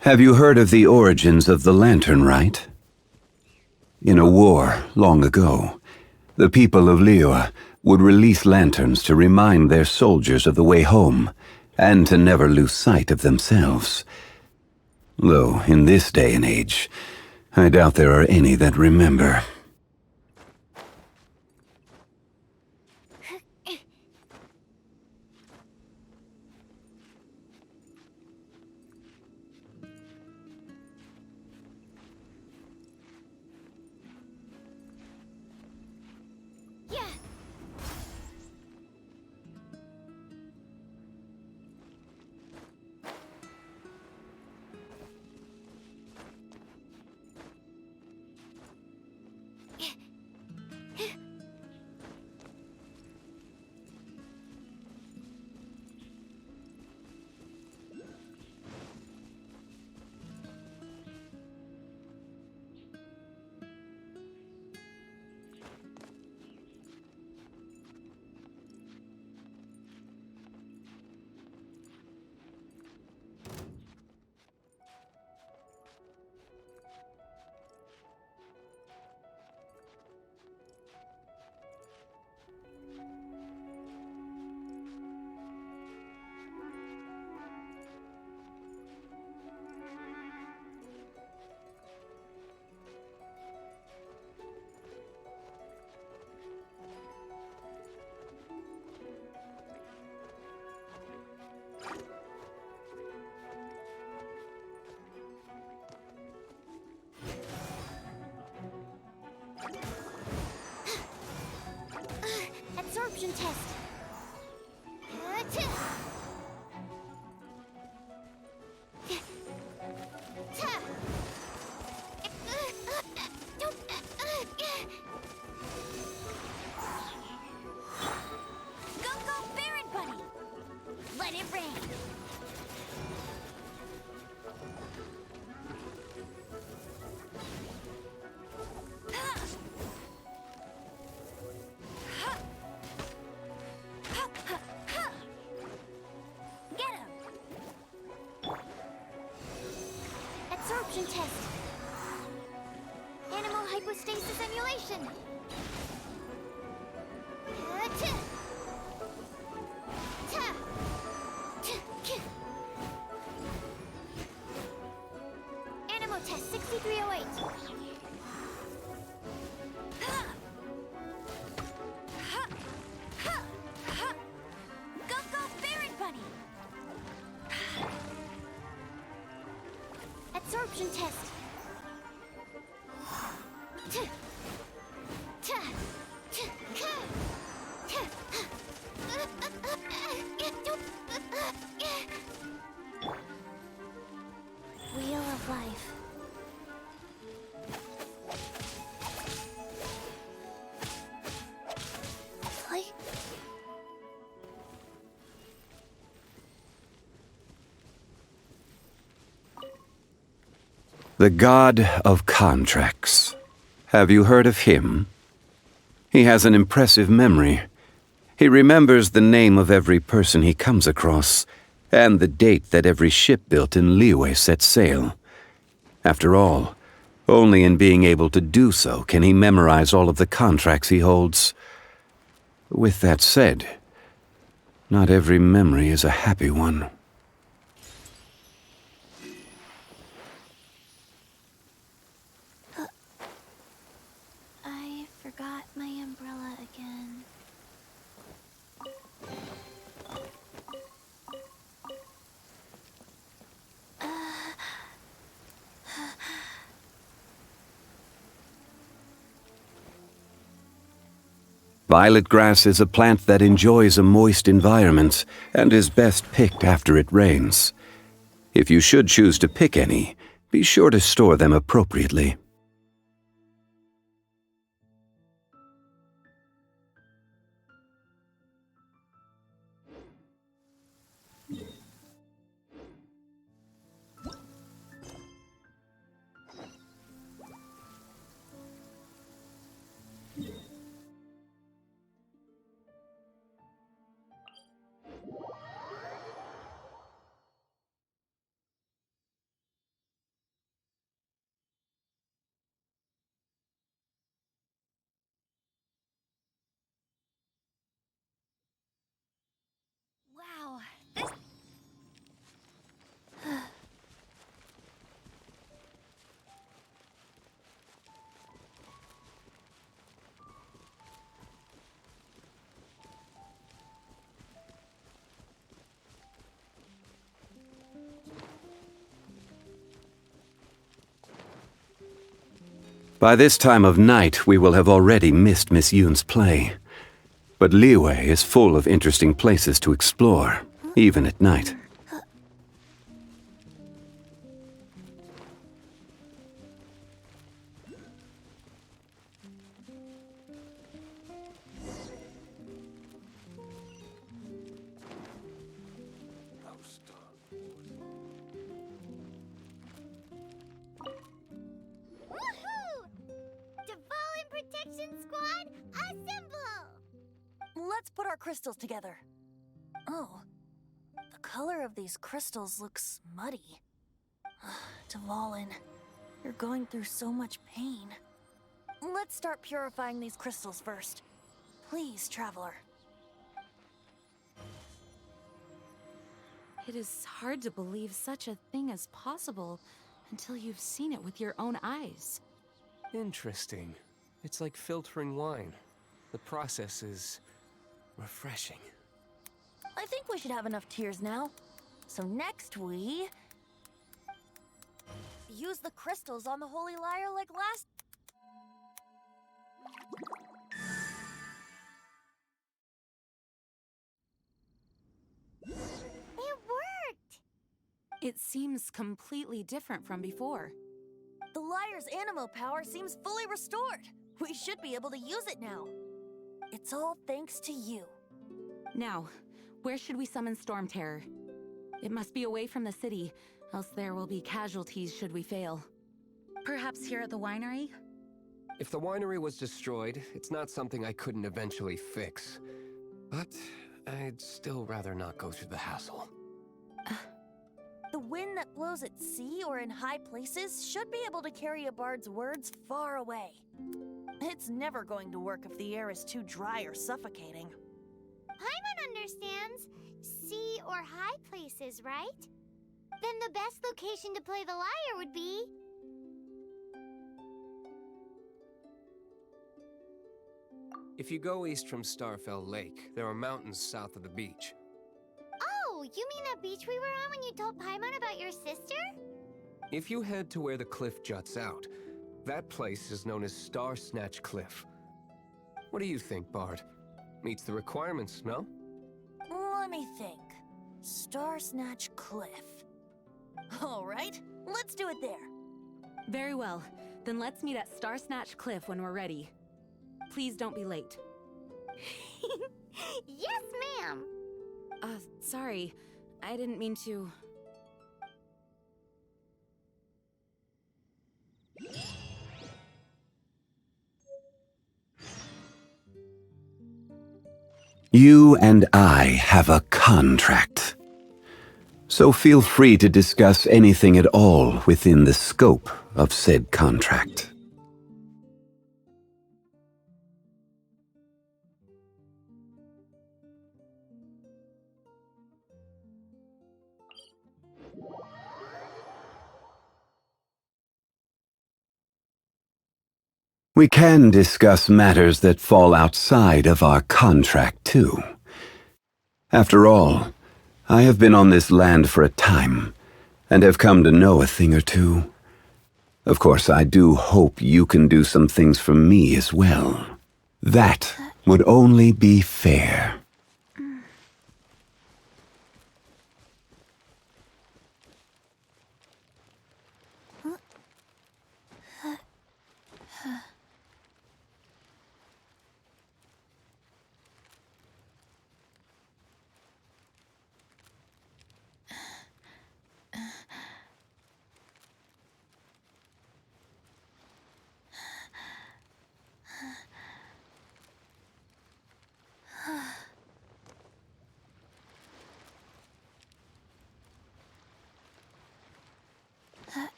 Have you heard of the origins of the Lantern Rite? In a war long ago, the people of Liyue would release lanterns to remind their soldiers of the way home, and to never lose sight of themselves. Though, in this day and age, I doubt there are any that remember. Absorption test. Animal hypostasis emulation. Animal test 6308. Go, go, Baron Bunny! Absorption test. Wheel of Life. Play. The God of Contracts. Have you heard of him? He has an impressive memory. He remembers the name of every person he comes across, and the date that every ship built in Liyue set sail. After all, only in being able to do so can he memorize all of the contracts he holds. With that said, not every memory is a happy one. I forgot my umbrella again. Violet grass is a plant that enjoys a moist environment and is best picked after it rains. If you should choose to pick any, be sure to store them appropriately. Wow. By this time of night, we will have already missed Miss Yoon's play. But Liyue is full of interesting places to explore, even at night. Woohoo! Dvalin Protection Squad, assemble! Let's put our crystals together. Oh, the color of these crystals looks muddy. Dvalin, you're going through so much pain. Let's start purifying these crystals first. Please, Traveler. It is hard to believe such a thing is possible until you've seen it with your own eyes. Interesting. It's like filtering wine. The process is refreshing. I think we should have enough tears now. So next we... use the crystals on the Holy Lyre like last... It worked! It seems completely different from before. The Lyre's animo power seems fully restored. We should be able to use it now. It's all thanks to you. Now, where should we summon Storm Terror? It must be away from the city, else there will be casualties should we fail. Perhaps here at the winery? If the winery was destroyed, it's not something I couldn't eventually fix. But I'd still rather not go through the hassle. The wind that blows at sea or in high places should be able to carry a bard's words far away. It's never going to work if the air is too dry or suffocating. Paimon understands sea or high places, right? Then the best location to play the lyre would be... If you go east from Starfell Lake, there are mountains south of the beach. Oh, you mean that beach we were on when you told Paimon about your sister? If you head to where the cliff juts out, that place is known as Star Snatch Cliff. What do you think, Bard? Meets the requirements, no? Let me think. Star Snatch Cliff. All right, let's do it there. Very well. Then let's meet at Star Snatch Cliff when we're ready. Please don't be late. Yes, ma'am! Sorry. I didn't mean to... You and I have a contract. So feel free to discuss anything at all within the scope of said contract. We can discuss matters that fall outside of our contract, too. After all, I have been on this land for a time, and have come to know a thing or two. Of course, I do hope you can do some things for me as well. That would only be fair.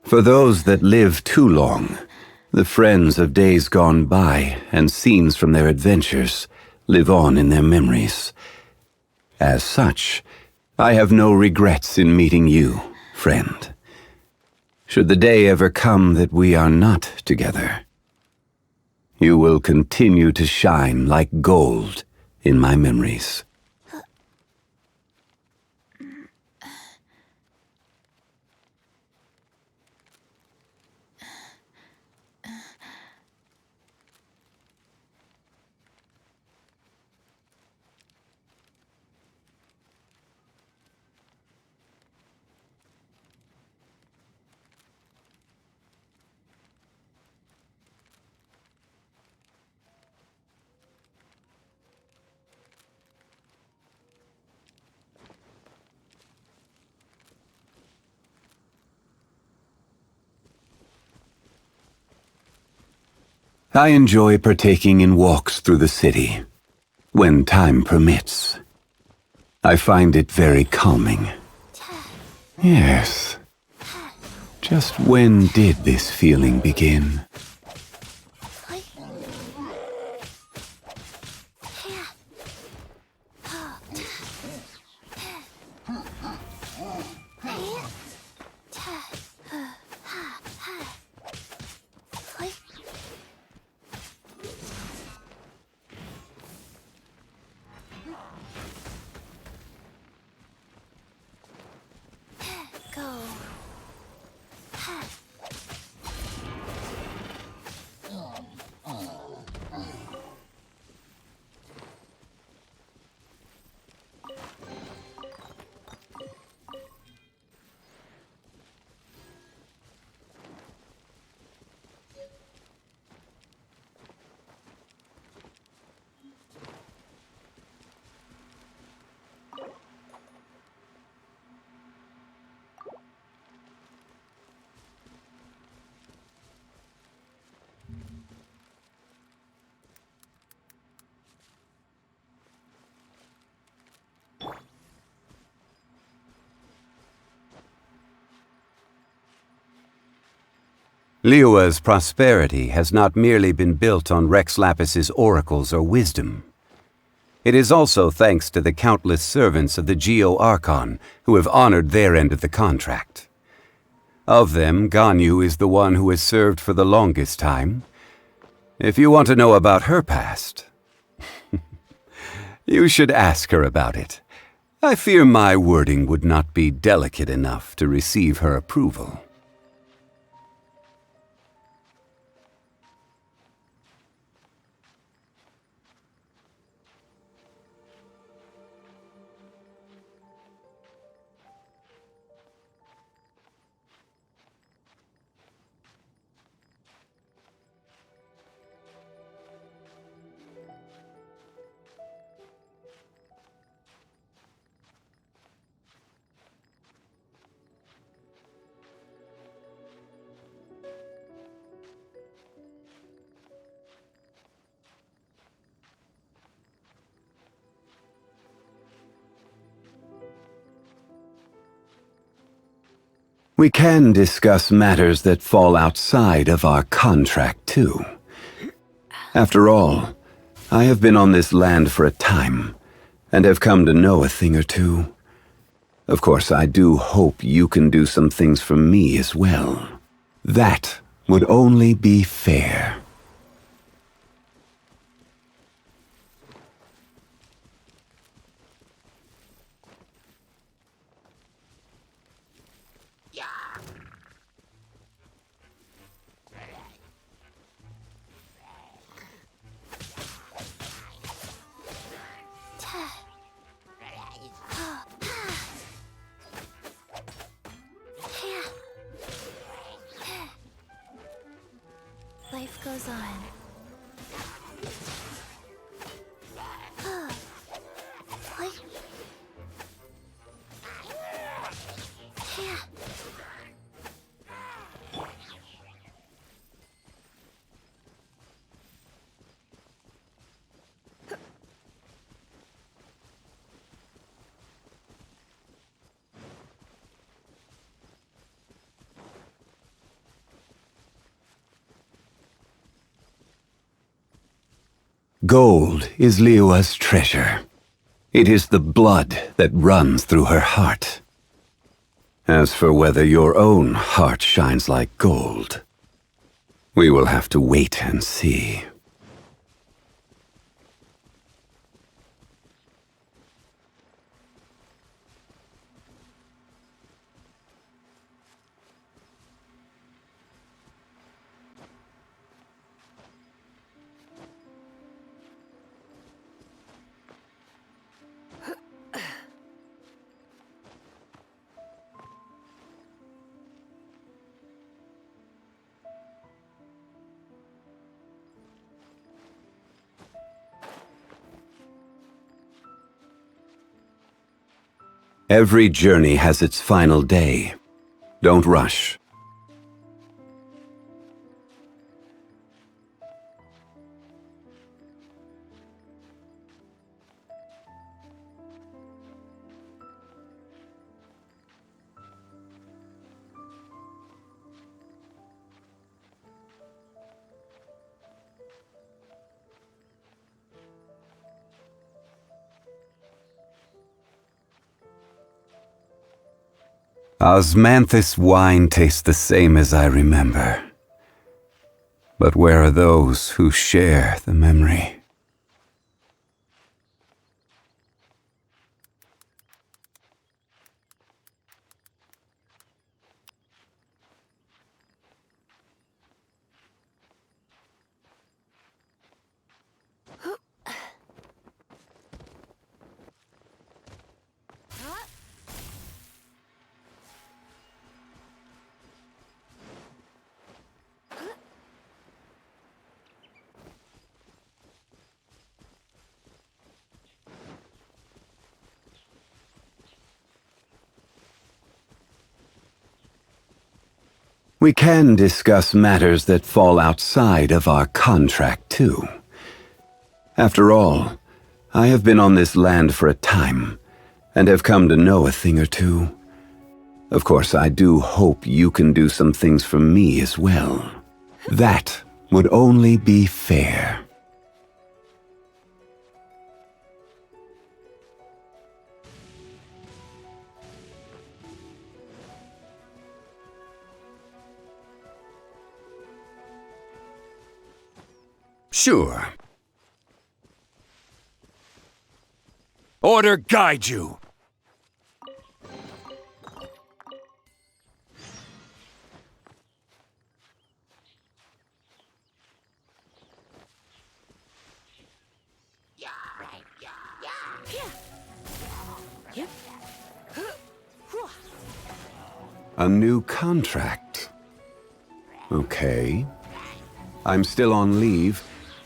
For those that live too long, the friends of days gone by and scenes from their adventures live on in their memories. As such, I have no regrets in meeting you, friend. Should the day ever come that we are not together, you will continue to shine like gold in my memories. I enjoy partaking in walks through the city, when time permits. I find it very calming. Yes. Just when did this feeling begin? Liyue's prosperity has not merely been built on Rex Lapis's oracles or wisdom. It is also thanks to the countless servants of the Geo-Archon who have honored their end of the contract. Of them, Ganyu is the one who has served for the longest time. If you want to know about her past, you should ask her about it. I fear my wording would not be delicate enough to receive her approval. We can discuss matters that fall outside of our contract, too. After all, I have been on this land for a time, and have come to know a thing or two. Of course, I do hope you can do some things for me as well. That would only be fair. Life goes on. Life... Gold is Liyue's treasure. It is the blood that runs through her heart. As for whether your own heart shines like gold, we will have to wait and see. Every journey has its final day. Don't rush. Osmanthus wine tastes the same as I remember. But where are those who share the memory? We can discuss matters that fall outside of our contract, too. After all, I have been on this land for a time, and have come to know a thing or two. Of course, I do hope you can do some things for me as well. That would only be fair. Sure. Order guide you! A new contract. Okay. I'm still on leave,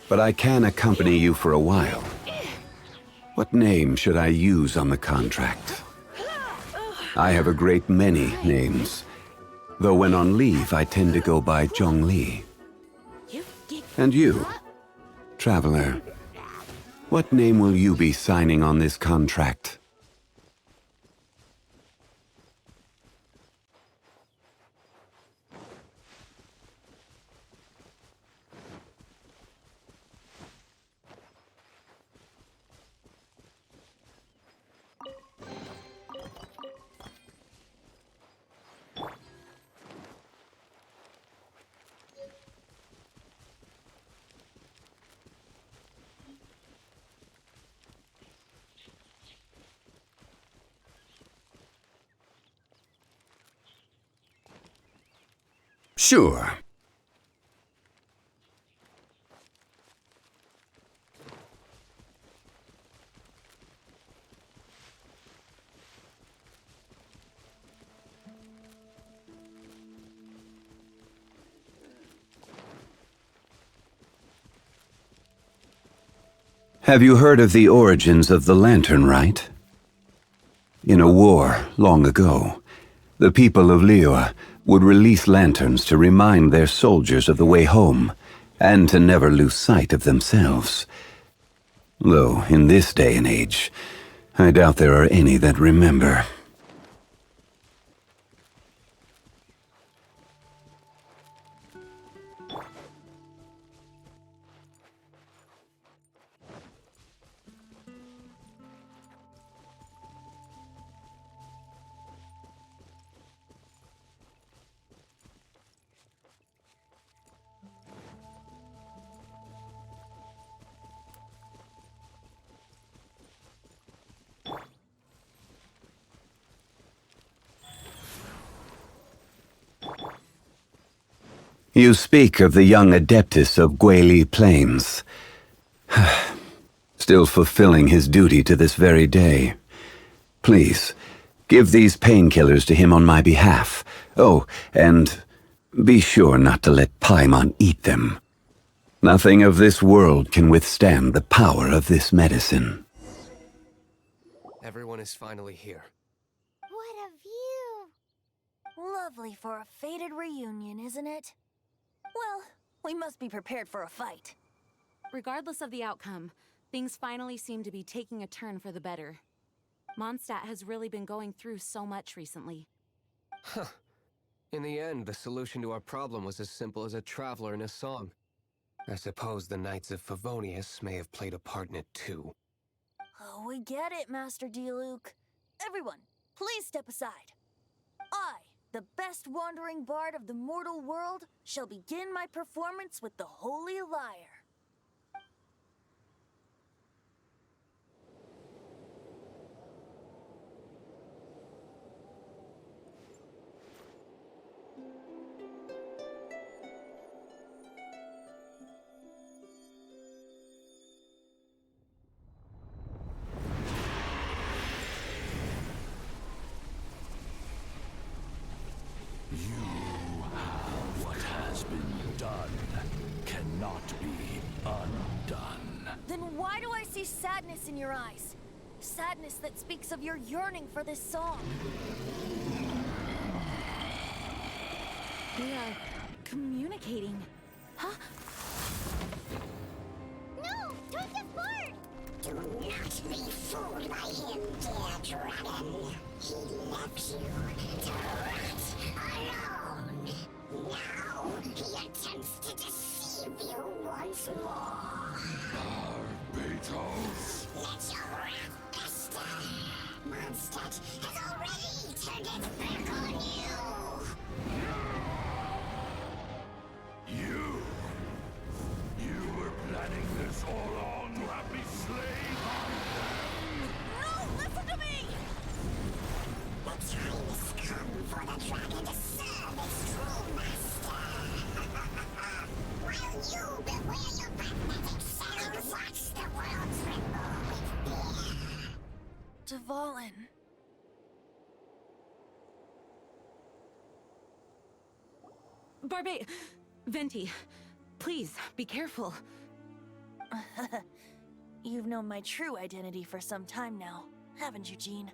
but I can accompany you for a while. What name should I use on the contract? I have a great many names, though when on leave I tend to go by Zhongli. And you, traveler, what name will you be signing on this contract? Sure. Have you heard of the origins of the Lantern Rite? In a war long ago, the people of Liyue would release lanterns to remind their soldiers of the way home, and to never lose sight of themselves. Though, in this day and age, I doubt there are any that remember. You speak of the young Adeptus of Guili Plains. Still fulfilling his duty to this very day. Please, give these painkillers to him on my behalf. Oh, and be sure not to let Paimon eat them. Nothing of this world can withstand the power of this medicine. Everyone is finally here. What a view! Lovely for a fated reunion, isn't it? Well, we must be prepared for a fight. Regardless of the outcome, things finally seem to be taking a turn for the better. Mondstadt has really been going through so much recently. Huh. In the end, the solution to our problem was as simple as a traveler in a song. I suppose the Knights of Favonius may have played a part in it too. Oh, we get it, Master Diluc. Everyone, please step aside. I, the best wandering bard of the mortal world, shall begin my performance with the Holy Lyre. What has been done cannot be undone. Then why do I see sadness in your eyes? Sadness that speaks of your yearning for this song. We are communicating. Huh? No! Don't get bored! Do not be fooled by him, dear dragon. He left you to rot alone. Now he attempts to once more. Beetles. Let your wrath fester. Mondstadt has already turned its back on you. You were planning this all on to have me slain by them. No, listen to me! The time has come for the dragon to serve its true master. While you beware your magnetic cells, watch the world tremble with fear. Dvalin. Venti, please, be careful. You've known my true identity for some time now, haven't you, Jean?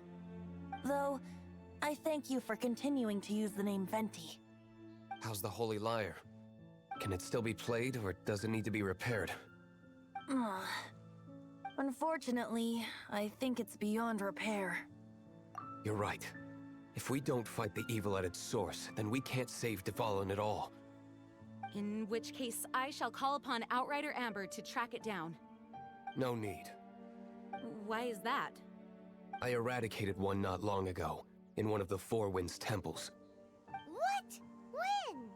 Though, I thank you for continuing to use the name Venti. How's the Holy Lyre? Can it still be played, or does it need to be repaired? Unfortunately, I think it's beyond repair. You're right. If we don't fight the evil at its source, then we can't save Dvalin at all. In which case, I shall call upon Outrider Amber to track it down. No need. Why is that? I eradicated one not long ago, in one of the Four Winds temples. What? When?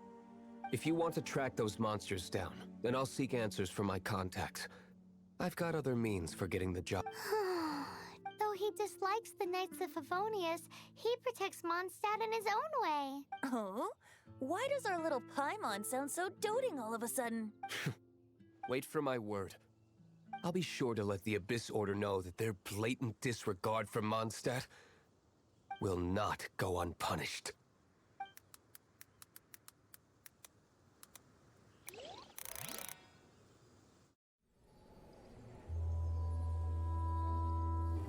If you want to track those monsters down, then I'll seek answers from my contacts. I've got other means for getting the job. Though he dislikes the Knights of Favonius, he protects Mondstadt in his own way. Oh? Why does our little Paimon sound so doting all of a sudden? Wait for my word. I'll be sure to let the Abyss Order know that their blatant disregard for Mondstadt will not go unpunished.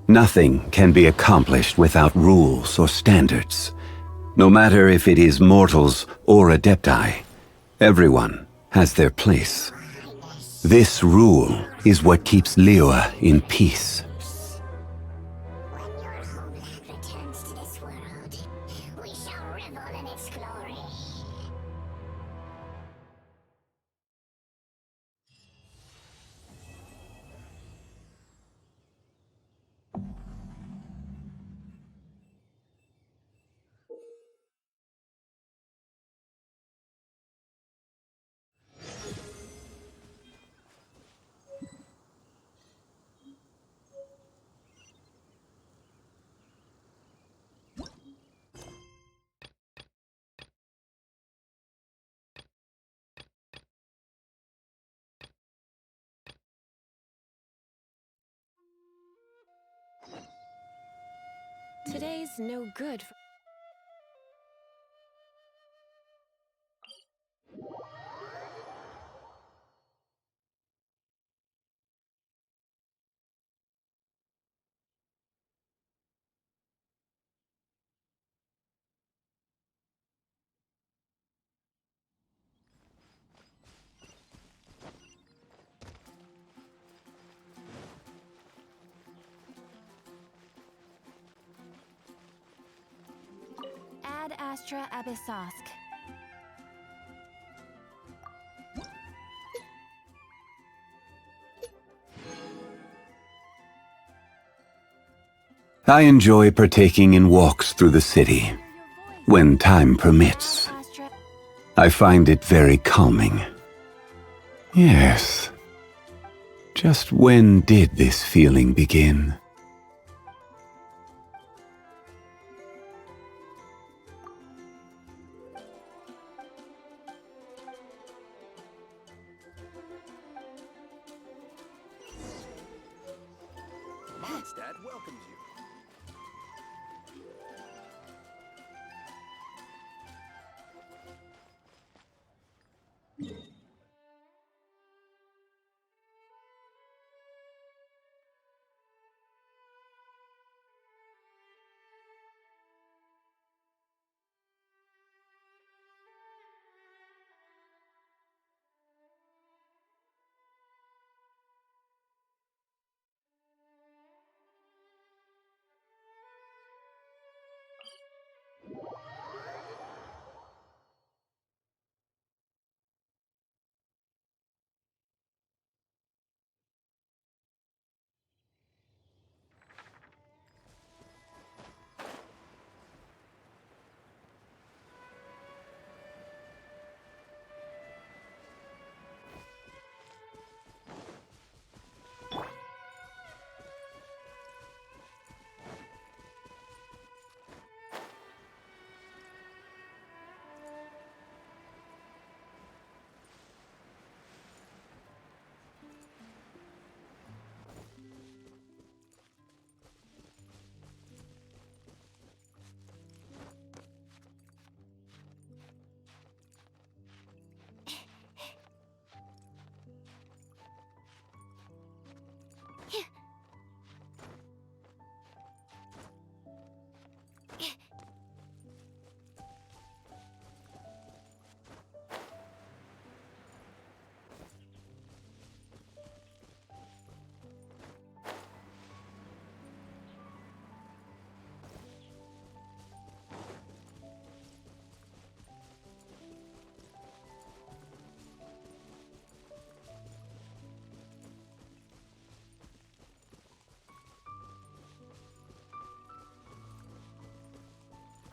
Nothing can be accomplished without rules or standards. No matter if it is mortals or adepti, everyone has their place. This rule is what keeps Liyue in peace. When your homeland returns to this world, we shall revel in its glory. Today's no good for... Ad Astra Abyssosk. I enjoy partaking in walks through the city, when time permits. Astra... I find it very calming. Yes. Just when did this feeling begin? Mondstadt welcomes you.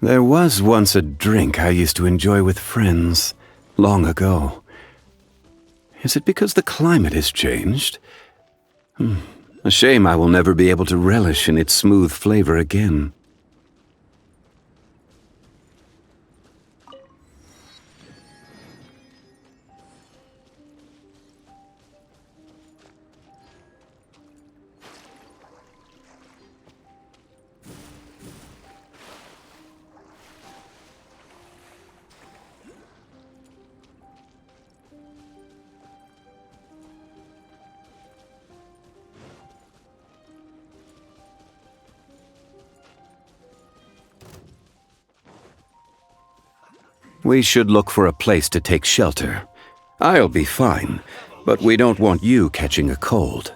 There was once a drink I used to enjoy with friends, long ago. Is it because the climate has changed? A shame I will never be able to relish in its smooth flavor again. We should look for a place to take shelter. I'll be fine, but we don't want you catching a cold.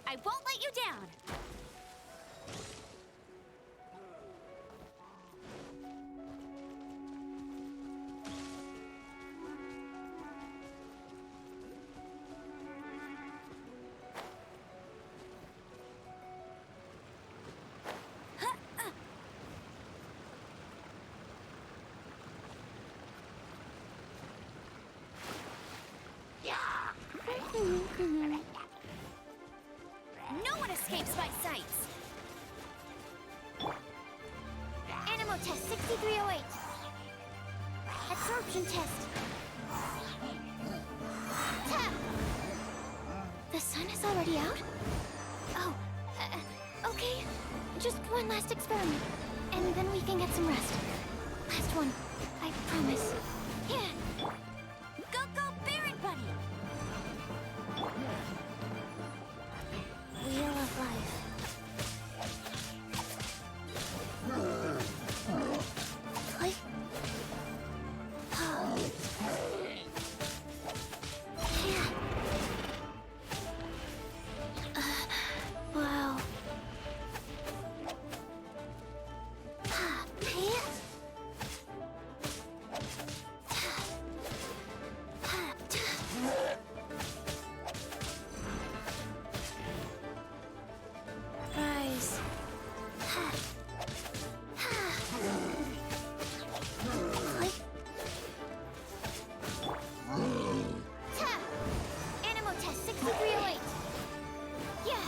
I won't let you down! No one escapes my sights! Animo test 6308. Absorption test. Tap! The sun is already out? Oh, okay. Just one last experiment. And then we can get some rest. Last one. I promise. Yeah. Go, go, Baron Bunny! Wheel of Life. Like... Oh. Yeah. Wow. Rise. Animo test 6308. Yeah.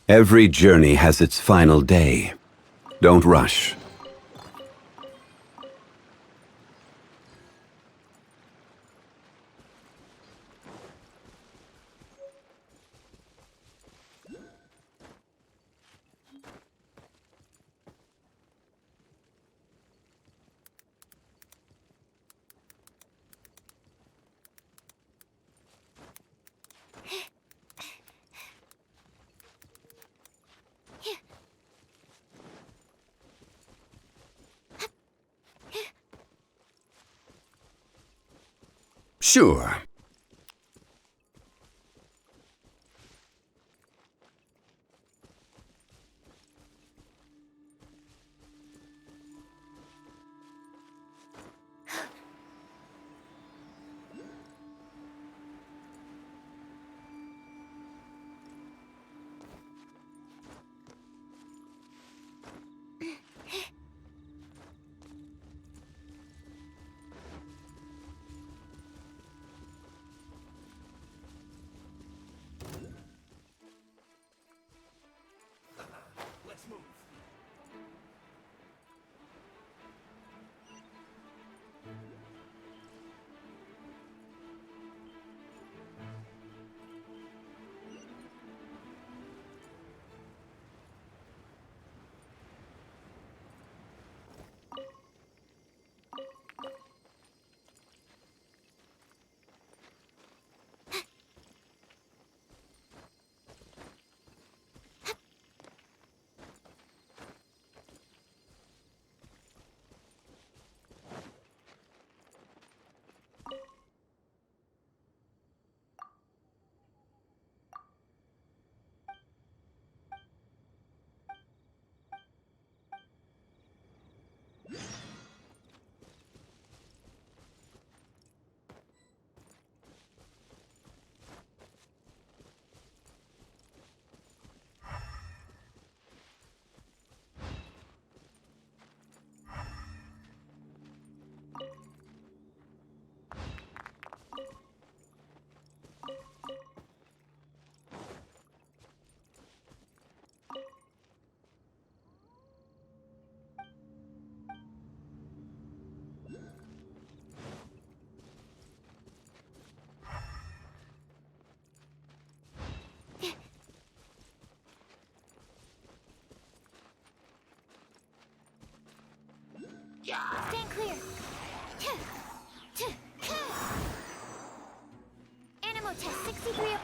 Every journey has its final day. Don't rush. Sure. Stand clear. Animo test 63.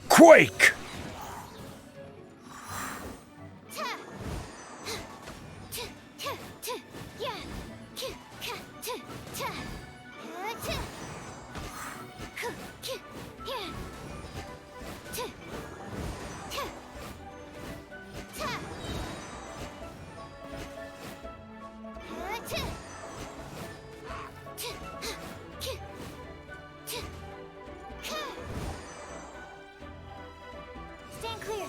Quake! Stand clear.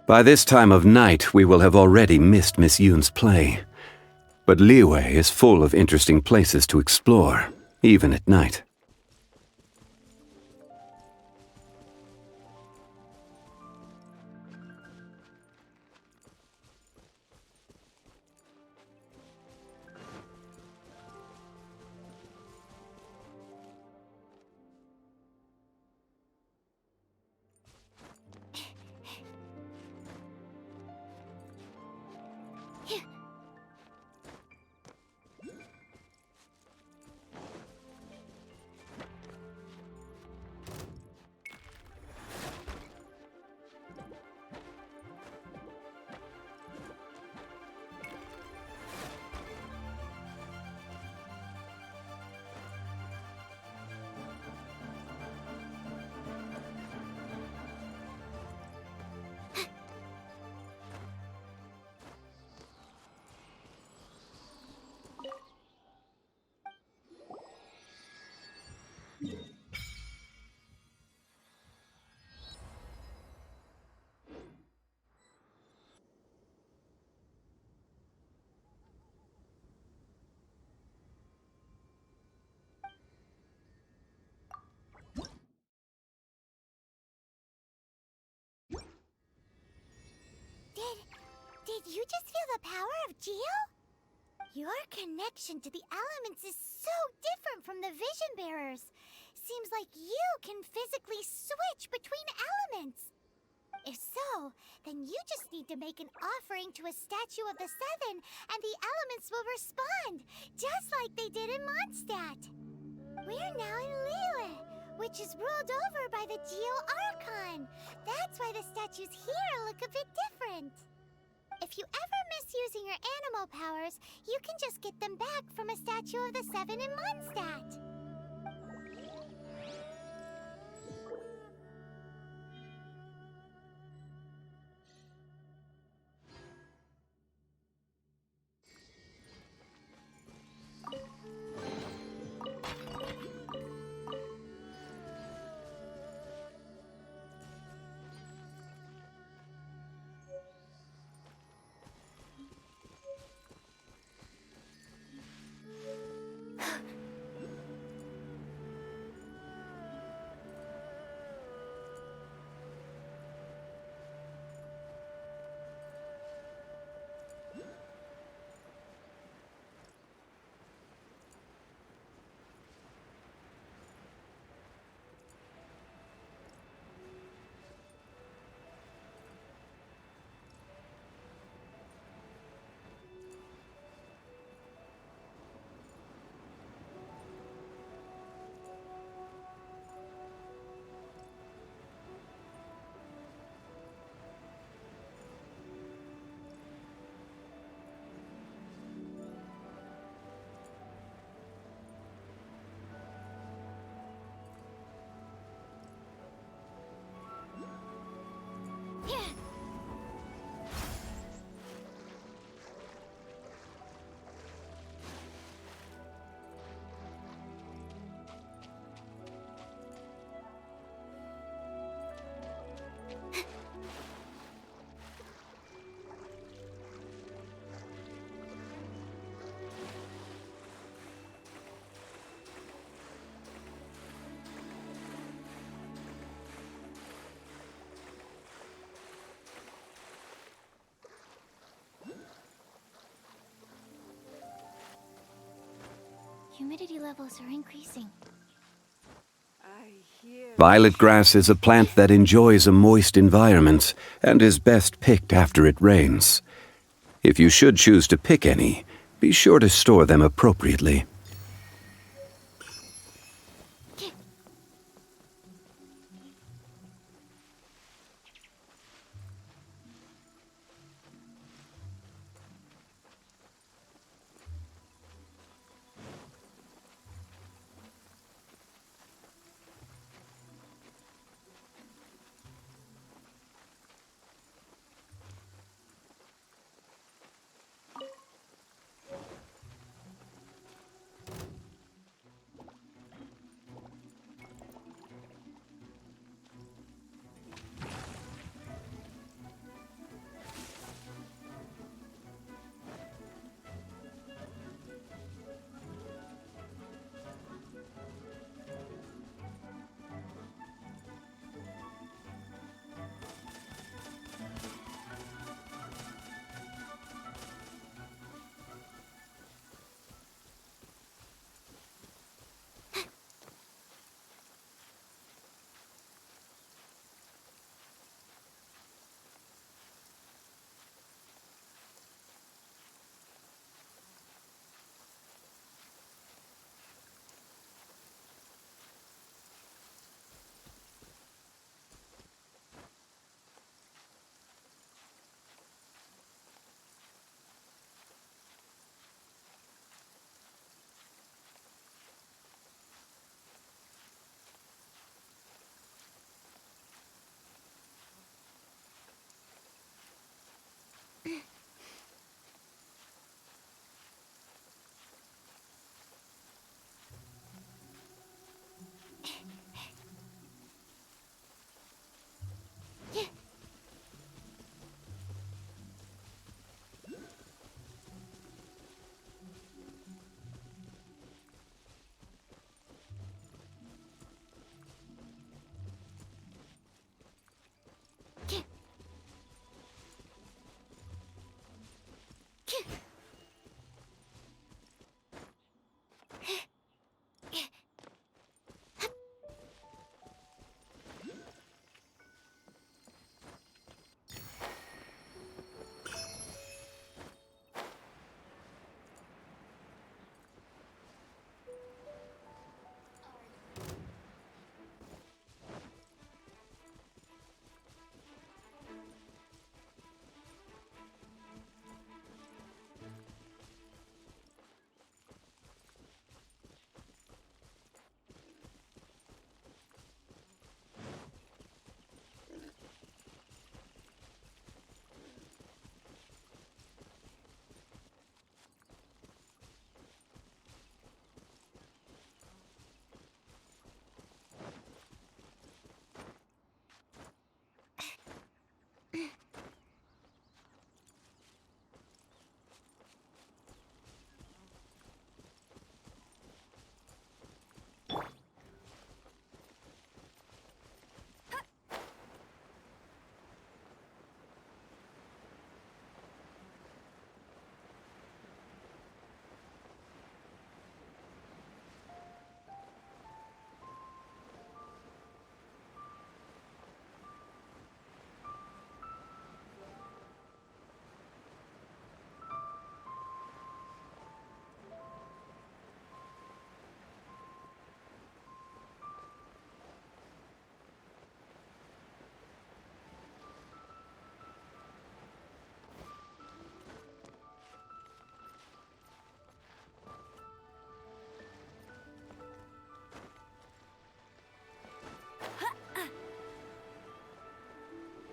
By this time of night, we will have already missed Miss Yoon's play. But Liyue is full of interesting places to explore, even at night. Did you just feel the power of Geo? Your connection to the elements is so different from the Vision Bearers. Seems like you can physically switch between elements. If so, then you just need to make an offering to a statue of the Seven, and the elements will respond, just like they did in Mondstadt. We're now in Liyue, which is ruled over by the Geo Archon. That's why the statues here look a bit different. If you ever miss using your animal powers, you can just get them back from a statue of the Seven in Mondstadt. humidity levels are increasing. Violet grass is a plant that enjoys a moist environment and is best picked after it rains. If you should choose to pick any, be sure to store them appropriately.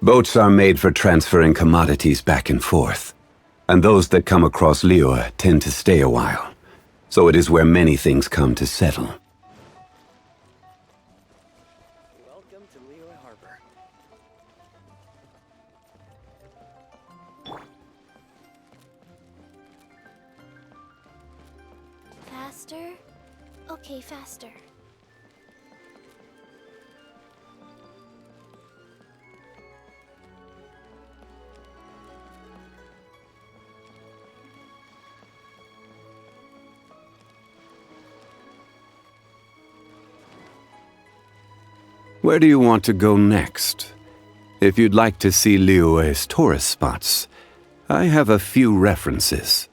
Boats are made for transferring commodities back and forth, and those that come across Liyue tend to stay a while, so it is where many things come to settle. Welcome to Liyue Harbor. Faster? Okay, faster. Where do you want to go next? If you'd like to see Liyue's tourist spots, I have a few references.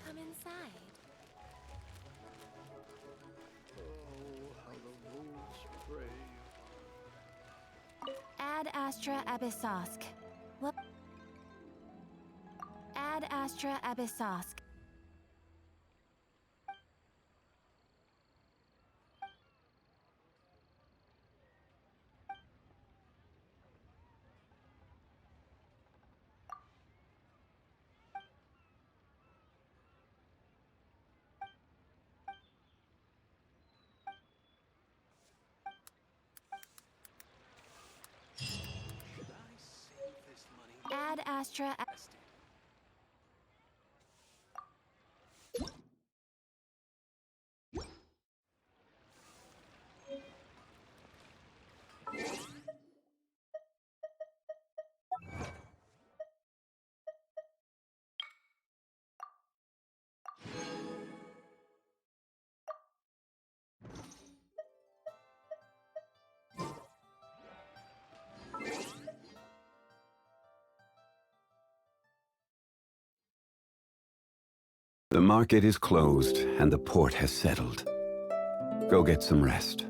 Come inside. Ad Astra Abyssosk. What? Ad Astra Abyssosk. Ad Astra. The market is closed and the port has settled. Go get some rest.